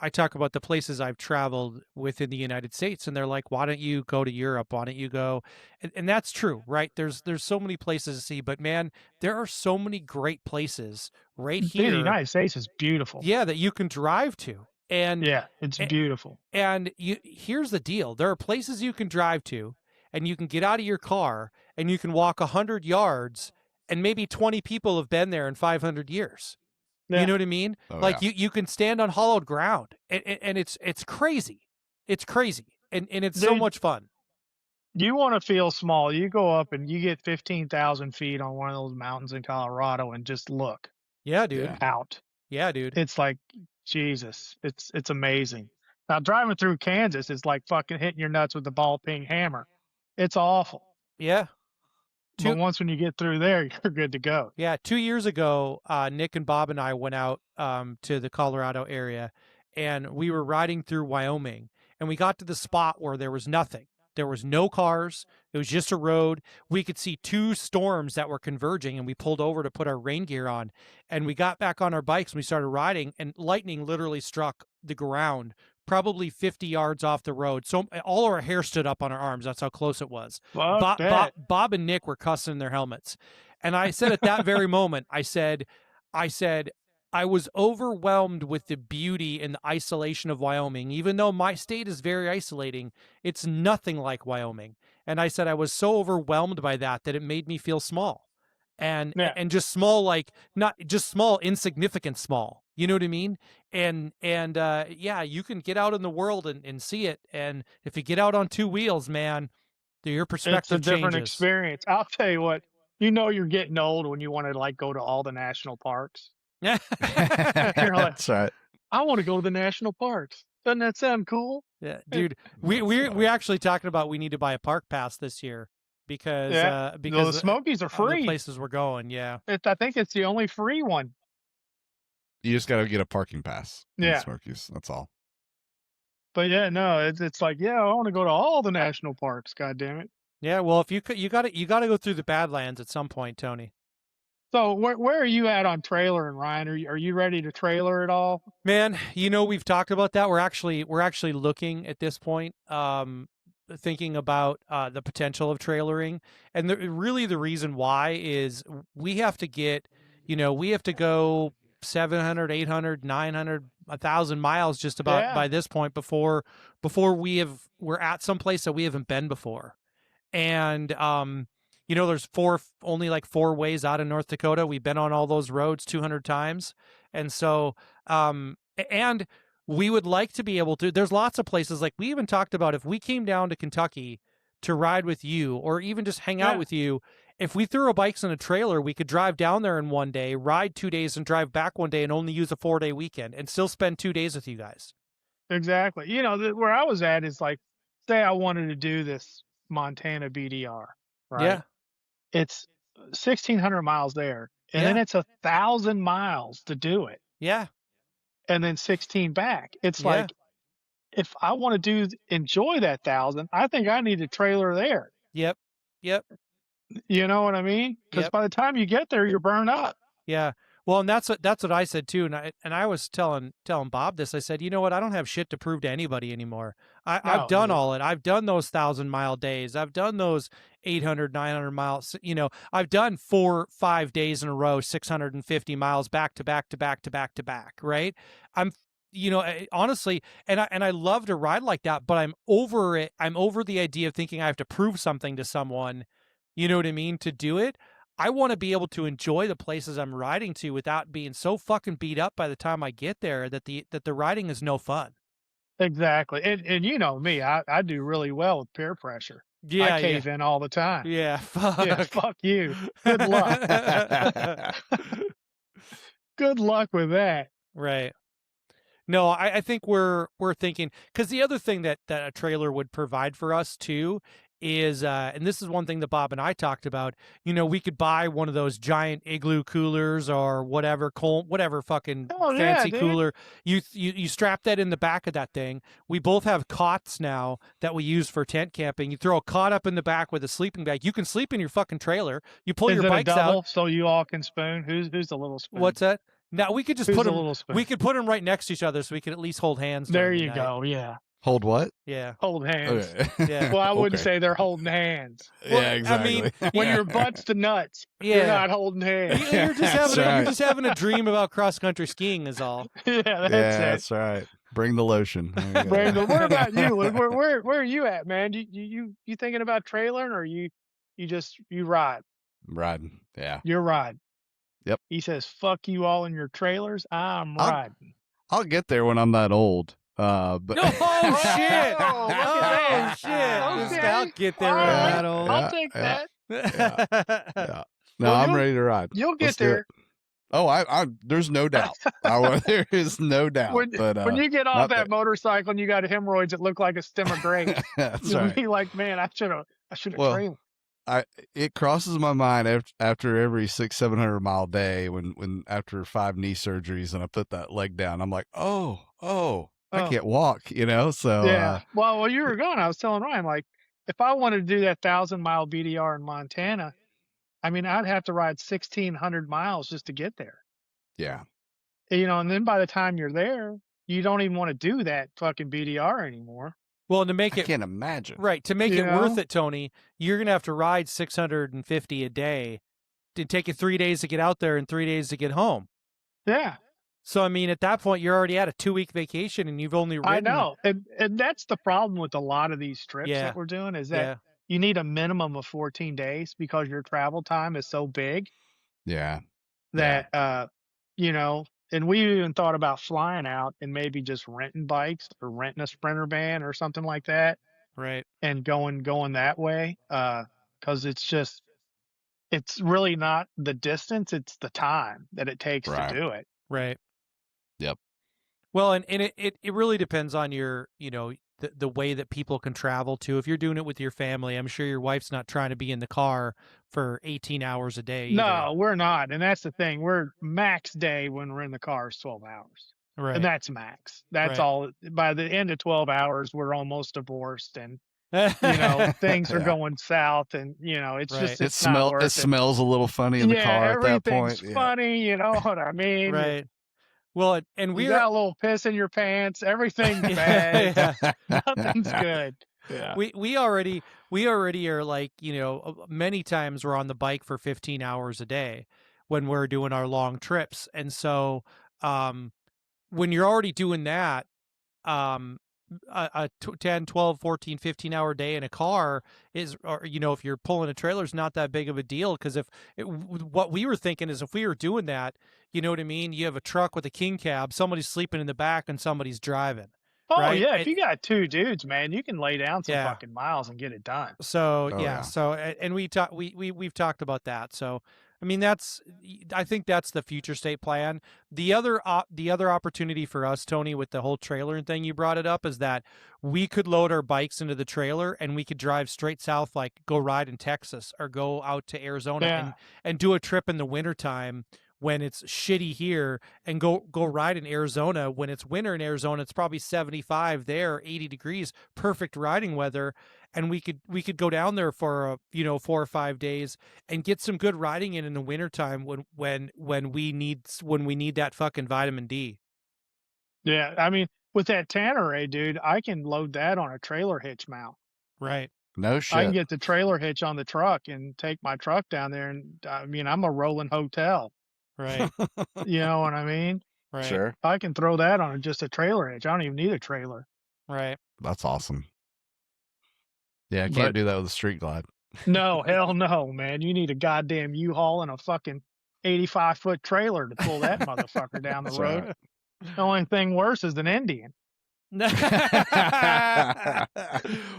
I talk about the places I've traveled within the United States, and they're like, why don't you go to Europe? Why don't you go? And that's true, right? There's so many places to see, but man, there are so many great places right here. The United States is beautiful. Yeah, that you can drive to. And yeah, it's beautiful. And here's the deal. There are places you can drive to, and you can get out of your car and you can walk 100 yards, and maybe 20 people have been there in 500 years. Yeah. You know what I mean? Oh, like you can stand on hollowed ground, and it's crazy. It's crazy. And it's so much fun. You want to feel small. You go up and you get 15,000 feet on one of those mountains in Colorado and just look. Yeah, dude. Out. Yeah, dude. It's like, Jesus, it's amazing. Now driving through Kansas is like fucking hitting your nuts with the ball peen hammer. It's awful. Yeah. But once when you get through there, you're good to go. Yeah, 2 years ago, Nick and Bob and I went out to the Colorado area, and we were riding through Wyoming, and we got to the spot where there was nothing. There was no cars. It was just a road. We could see two storms that were converging, and we pulled over to put our rain gear on, and we got back on our bikes, and we started riding, and lightning literally struck the ground probably 50 yards off the road. So all our hair stood up on our arms. That's how close it was. Bob and Nick were cussing their helmets. And I said at that very moment, I said, I was overwhelmed with the beauty and the isolation of Wyoming. Even though my state is very isolating, it's nothing like Wyoming. And I said I was so overwhelmed by that it made me feel small. And just small, like not just small, insignificant small. You know what I mean? And yeah, you can get out in the world and see it. And if you get out on two wheels, man, your perspective changes. It's a different experience. I'll tell you what, you're getting old when you want to like go to all the national parks. Yeah. That's right. I want to go to the national parks. Doesn't that sound cool? Yeah, dude. We're actually talking about we need to buy a park pass this year because the Smokies are free. The places we're going, yeah. I think it's the only free one. You just got to get a parking pass. Yeah, Smokies. That's all. But yeah, no, it's like, I want to go to all the national parks. God damn it. Yeah, well, if you got to go through the Badlands at some point, Tony. So where are you at on trailer, and Ryan? Are you ready to trailer at all? Man, we've talked about that. We're actually looking at this point, thinking about the potential of trailering, and really the reason why is we have to get, we have to go 700, 800, 900, 1,000 miles just about by this point before we're at some place that we haven't been before, and there's only like 4 ways out of North Dakota. We've been on all those roads 200 times. And so, and we would like to be able to, there's lots of places, like we even talked about if we came down to Kentucky to ride with you or even just hang out with you if we threw our bikes in a trailer, we could drive down there in one day, ride 2 days, and drive back one day, and only use a 4-day weekend, and still spend 2 days with you guys. Exactly. You know, where I was at is like, say I wanted to do this Montana BDR, right? Yeah. It's 1,600 miles there, and then Yeah. it's 1,000 miles to do it, Yeah. and then 16 back. It's Yeah. like, if I want to enjoy that 1,000, I think I need a trailer there. Yep. Yep. You know what I mean? Because Yep. by the time you get there, you're burned up. Yeah. Well, and that's what I said too, and I was telling Bob this. I said, you know what? I don't have shit to prove to anybody anymore. I've done all it. I've done those 1,000-mile days. I've done those 800, 900 miles. You know, I've done 4-5 days in a row, 650 miles back to back to back to back to back. Right? I'm, you know, honestly, and I love to ride like that, but I'm over it. I'm over the idea of thinking I have to prove something to someone. You know what I mean? To do it. I want to be able to enjoy the places I'm riding to without being so fucking beat up by the time I get there that the riding is no fun. Exactly. And you know me, I do really well with peer pressure. Yeah, I cave in all the time. Yeah, fuck. Yeah, fuck you. Good luck. Good luck with that. Right. No, I think we're thinking, because the other thing that a trailer would provide for us too is, and this is one thing that Bob and I talked about, you know, we could buy one of those giant igloo coolers or whatever, whatever fucking fancy cooler. You strap that in the back of that thing. We both have cots now that we use for tent camping. You throw a cot up in the back with a sleeping bag. You can sleep in your fucking trailer. You pull your bikes out. So you all can spoon? Who's the little spoon? What's that? Now we could just Who's put the them. little spoon? We could put them right next to each other, so we could at least hold hands. There during you the night. go. Yeah. Hold what? Yeah. Hold hands. Okay. Yeah. Well, I wouldn't Okay. say they're holding hands. Well, Yeah, exactly. I mean, When Yeah. you're butts to nuts, Yeah. you're not holding hands. You're just That's having right. you're just having a dream about cross country skiing is all. Yeah, that's Yeah, it. that's right. Bring the lotion. There you go. Brandon, what about you? Where are you at, man? You thinking about trailering, or you ride? Riding. Yeah. You're riding. Yep. He says, "Fuck you all in your trailers. I'm riding." I'll get there when I'm that old. But Oh shit! Oh, look at that. Oh shit! Okay. I'll get there All when I'm right. that old. I'll take that. yeah. No, Well, I'm you'll- ready to ride. You'll get Let's do there. it. Oh, I there's no doubt. There is no doubt. When But you get off not that motorcycle and you got hemorrhoids that look like a stem of grapes, that's you'll right. be like, "Man, I should have Well, trailed." It crosses my mind after every 600-700 mile day when after 5 knee surgeries and I put that leg down, I'm like, I can't walk, you know? So Yeah. Well, while you were gone, I was telling Ryan, like, if I wanted to do that 1,000-mile BDR in Montana, I mean, I'd have to ride 1,600 miles just to get there. yeah. You know, and then by the time you're there, you don't even want to do that fucking BDR anymore. Well, and to make I it can't imagine. right, to make You it worth know? it, Tony, you're gonna have to ride 650 a day. It'd take you 3 days to get out there and 3 days to get home. Yeah, So I mean, at that point, you're already at a 2-week vacation, and you've only ridden. I know. And that's the problem with a lot of these trips Yeah. that we're doing is that Yeah. you need a minimum of 14 days because your travel time is so big Yeah. that, you know, and we even thought about flying out and maybe just renting bikes or renting a Sprinter van or something like that Right. and going that way. 'Cause it's really not the distance, it's the time that it takes Right. to do it. Right. Yep. Well, and it really depends on your, you know, the way that people can travel too. If you're doing it with your family, I'm sure your wife's not trying to be in the car for 18 hours a day. Either. No, we're not. And that's the thing. We're max day when we're in the car is 12 hours. Right. And that's max. That's Right. all. By the end of 12 hours, we're almost divorced and, you know, things are Yeah. going south and, you know, it's Right. just, It it's not worth it. smells a little funny in the car at that point. Everything's funny. You know what I mean? Right. Well, and You we're got a little piss in your pants. Everything's bad. Yeah. Nothing's good. Yeah. we already are like, you know, many times we're on the bike for 15 hours a day when we're doing our long trips. And so when you're already doing that, a 10, 12, 14, 15 hour day in a car is, or, you know, if you're pulling a trailer is not that big of a deal. Because what we were thinking is if we were doing that, you know what I mean? You have a truck with a king cab, somebody's sleeping in the back and somebody's driving. Oh right? yeah, if you got 2 dudes, man, you can lay down some Yeah. fucking miles and get it done. So Oh, yeah, yeah. so and we've talked about that. So I mean I think that's the future state plan. The other opportunity for us, Tony, with the whole trailer thing you brought it up, is that we could load our bikes into the trailer and we could drive straight south, like go ride in Texas or go out to Arizona Yeah. and do a trip in the wintertime when it's shitty here, and go ride in Arizona when it's winter in Arizona. It's probably 75 there, 80 degrees, perfect riding weather. And we could go down there for 4 or 5 days and get some good riding in the wintertime when we need that fucking vitamin D. Yeah, I mean, with that Tenere, dude, I can load that on a trailer hitch mount. Right. No I can shit. get the trailer hitch on the truck and take my truck down there, and I mean, I'm a rolling hotel. Right. You know what I mean? Right. Sure. I can throw that on just a trailer hitch. I don't even need a trailer. Right. That's awesome. Yeah, I But- can't do that with a Street Glide. No, hell no, man. You need a goddamn U-Haul and a fucking 85-foot trailer to pull that motherfucker down the That's road. right. The only thing worse is an Indian. Well, I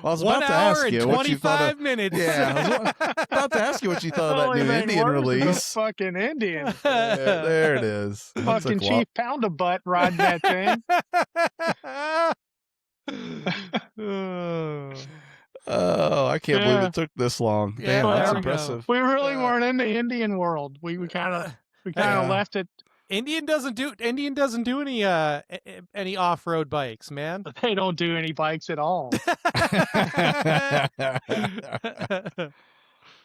was 1 about to hour ask and you what you thought 25 of. minutes. Yeah, I was about to ask you what you thought of that Only new thing Indian worse is a release. fucking Indian. There it is. Looks Fucking like Chief Pound a Butt riding that thing. Oh, I can't believe Yeah. it took this long. Yeah, Damn, well, that's there we go. impressive. We really weren't in the Indian world. We kind of Yeah. left it. Indian doesn't do any off-road bikes, man. They don't do any bikes at all.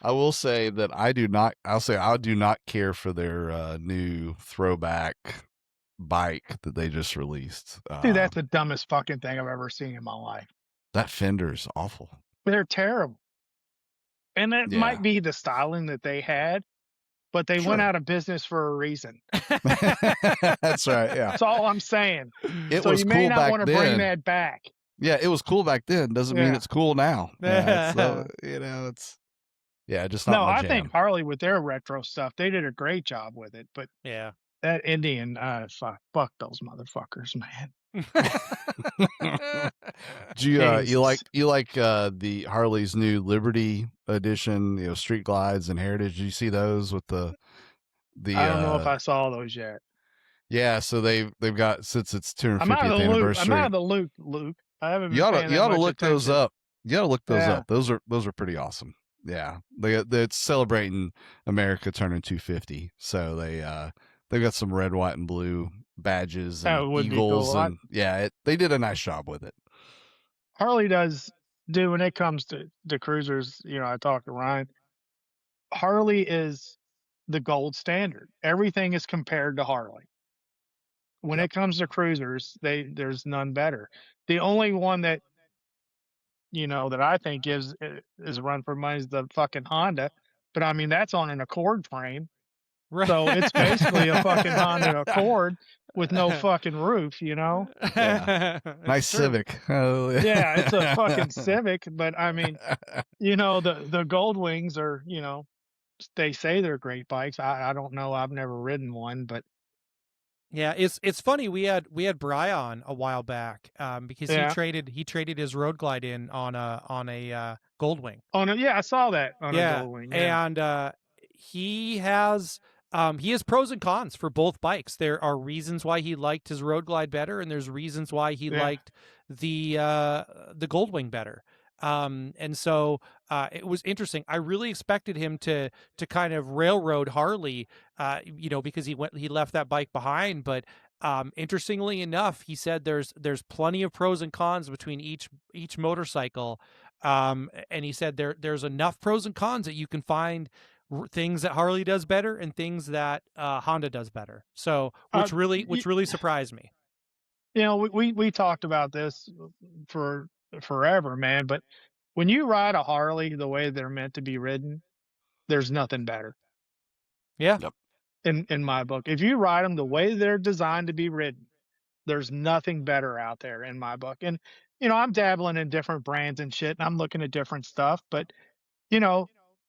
I will say that I do not care for their new throwback bike that they just released. Dude, that's the dumbest fucking thing I've ever seen in my life. That fender's awful. They're terrible. And that Yeah. might be the styling that they had, but they went Sure. out of business for a reason. That's right. Yeah. That's all I'm saying. It So was you cool may not back want to bring then. that back. Yeah, it was cool back then. Doesn't mean Yeah. it's cool now. Yeah, so, it's just not No, my I jam. think Harley with their retro stuff, they did a great job with it. But Yeah. that Indian, fuck those motherfuckers, man. Do you Jesus. you like the Harley's new Liberty edition, Street Glides and Heritage? Did you see those with the I don't know if I saw those yet. yeah, so they've got, since it's 250th I'm out of the loop. anniversary. I'm out of the loop, Luke. I haven't been You paying that ought to much look those attention. up. You got to look those Yeah. up. Those are pretty awesome. Yeah, it's celebrating America turning 250. So they've got some red, white, and blue badges That and would be eagles, cool. and they did a nice job with it. Harley does do when it comes to the cruisers. I talked to Ryan. Harley is the gold standard. Everything is compared to Harley. When Yep. it comes to cruisers, there's none better. The only one that that I think is a run for money is the fucking Honda, but I mean that's on an Accord frame, Right. so it's basically a fucking Honda Accord with no fucking roof. Nice It's true. Civic. Yeah, it's a fucking Civic, but I mean, the Gold Wings are, they say they're great bikes. I don't know. I've never ridden one, but Yeah, it's funny. We had Brian a while back, because Yeah. he traded his Road Glide in on a Goldwing. oh no, yeah, I saw that on a Gold Wing. Yeah. And he has pros and cons for both bikes. There are reasons why he liked his Road Glide better, and there's reasons why he Yeah. liked the Goldwing better. And so it was interesting. I really expected him to kind of railroad Harley, because he left that bike behind. But interestingly enough, he said there's plenty of pros and cons between each motorcycle. And he said there's enough pros and cons that you can find things that Harley does better and things that Honda does better. So which really surprised me. We talked about this for forever, man. But when you ride a Harley the way they're meant to be ridden, there's nothing better. Yeah. Yep. In my book, if you ride them the way they're designed to be ridden, there's nothing better out there in my book. And I'm dabbling in different brands and shit, and I'm looking at different stuff. But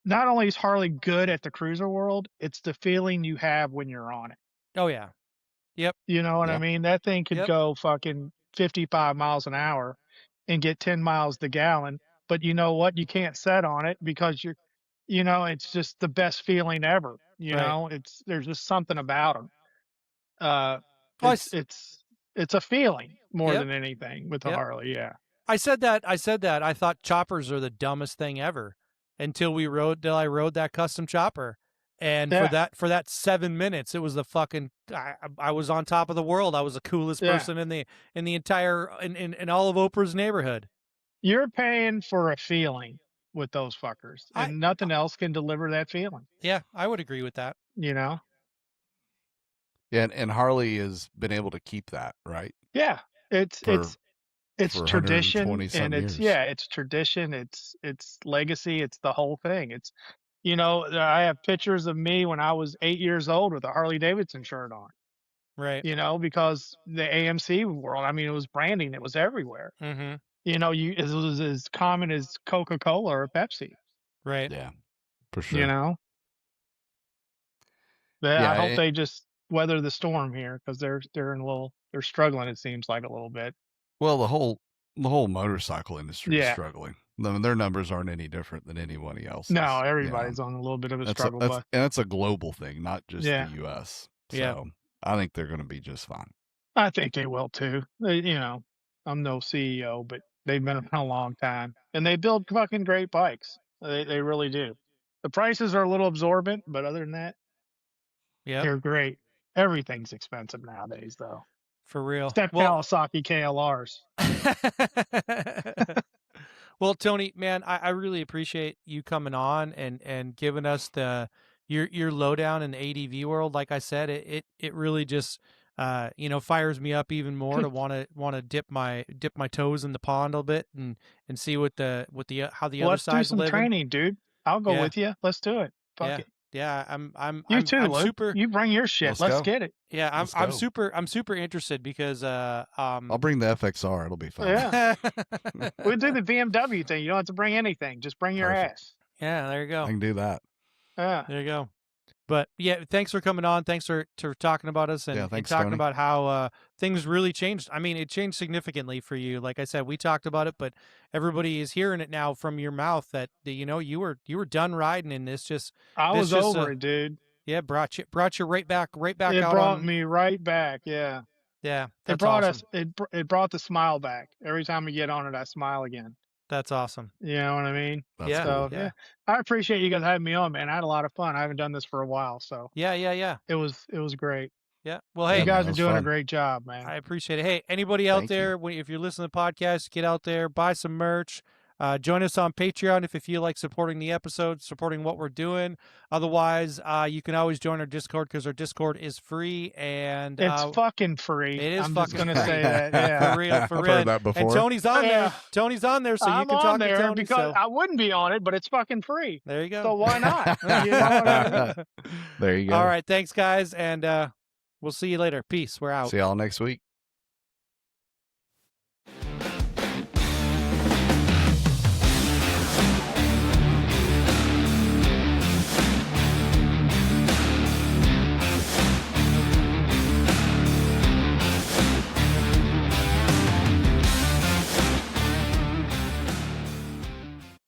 not only is Harley good at the cruiser world, it's the feeling you have when you're on it. Oh yeah. Yep. You know what I Yep. mean? That thing could Yep. go fucking 55 miles an hour and get 10 miles the gallon. But you know what? You can't set on it because it's just the best feeling ever. Right. There's just something about them. Oh, It's a feeling more Yep. than anything with the Yep. Harley. Yeah. I said that. I thought choppers are the dumbest thing ever until I rode that custom chopper. And Yeah. for that 7 minutes, it was the fucking. I was on top of the world. I was the coolest Yeah. person in the entire in all of Oprah's neighborhood. You're paying for a feeling with those fuckers, and nothing else can deliver that feeling. Yeah, I would agree with that. You know? Yeah, and Harley has been able to keep that, right? Yeah. It's For tradition, 120 some and years. it's tradition, it's legacy, it's the whole thing. It's I have pictures of me when I was 8 years old with a Harley Davidson shirt on. Right. Because the AMC world, I mean, it was branding, it was everywhere. Mm-hmm. It was as common as Coca-Cola or Pepsi. Right. Yeah, for sure. I hope they just weather the storm here because they're struggling. It seems like a little bit. Well, the whole motorcycle industry is struggling. I mean, their numbers aren't any different than anybody else's. No, everybody's on a little bit of a struggle. And it's a global thing, not just the U.S. So yeah. I think they're going to be just fine. I think they will too. I'm no CEO, but they've been around a long time, and they build fucking great bikes. They really do. The prices are a little absorbent, but other than that, they're great. Everything's expensive nowadays, though. For real. Except Kawasaki KLRs. Well, Tony, man, I really appreciate you coming on and giving us your lowdown in the ADV world. Like I said, it really just fires me up even more to want to dip my toes in the pond a little bit and see how the other side's living. Let's do some training, dude. I'll go with you. Let's do it. Fuck it. Yeah, You too, I'm Luke. super. You bring your shit. Let's get it. Yeah, I'm super interested because I'll bring the FXR. It'll be fun. Yeah. We'll do the BMW thing. You don't have to bring anything. Just bring your ass. Yeah, there you go. I can do that. Yeah. There you go. But yeah, thanks for coming on. Thanks for talking about us and talking Tony. about how things really changed. I mean, it changed significantly for you. Like I said, we talked about it, but everybody is hearing it now from your mouth that you were done riding, and I was over it, dude. Yeah, brought you right back It out. Brought me right back. Yeah. Yeah, it brought us. It brought the smile back. Every time we get on it, I smile again. That's awesome. You know what I mean? Yeah. So, yeah. I appreciate you guys having me on, man. I had a lot of fun. I haven't done this for a while, so yeah. It was great. Yeah. Well, hey, you guys are doing a great job, man. I appreciate it. Hey, anybody out there, if you're listening to the podcast, get out there, buy some merch. Join us on Patreon if you feel like supporting the episode, supporting what we're doing. Otherwise, you can always join our Discord because our Discord is free and it's fucking free. It is I'm fucking just gonna say that. Yeah, for real, for I've real. heard that before. And Tony's on there. Tony's on there, so you can talk to Tony. Because I wouldn't be on it, but it's fucking free. There you go. So why not? You know what I mean? There you go. All right, thanks guys, and we'll see you later. Peace. We're out. See y'all next week.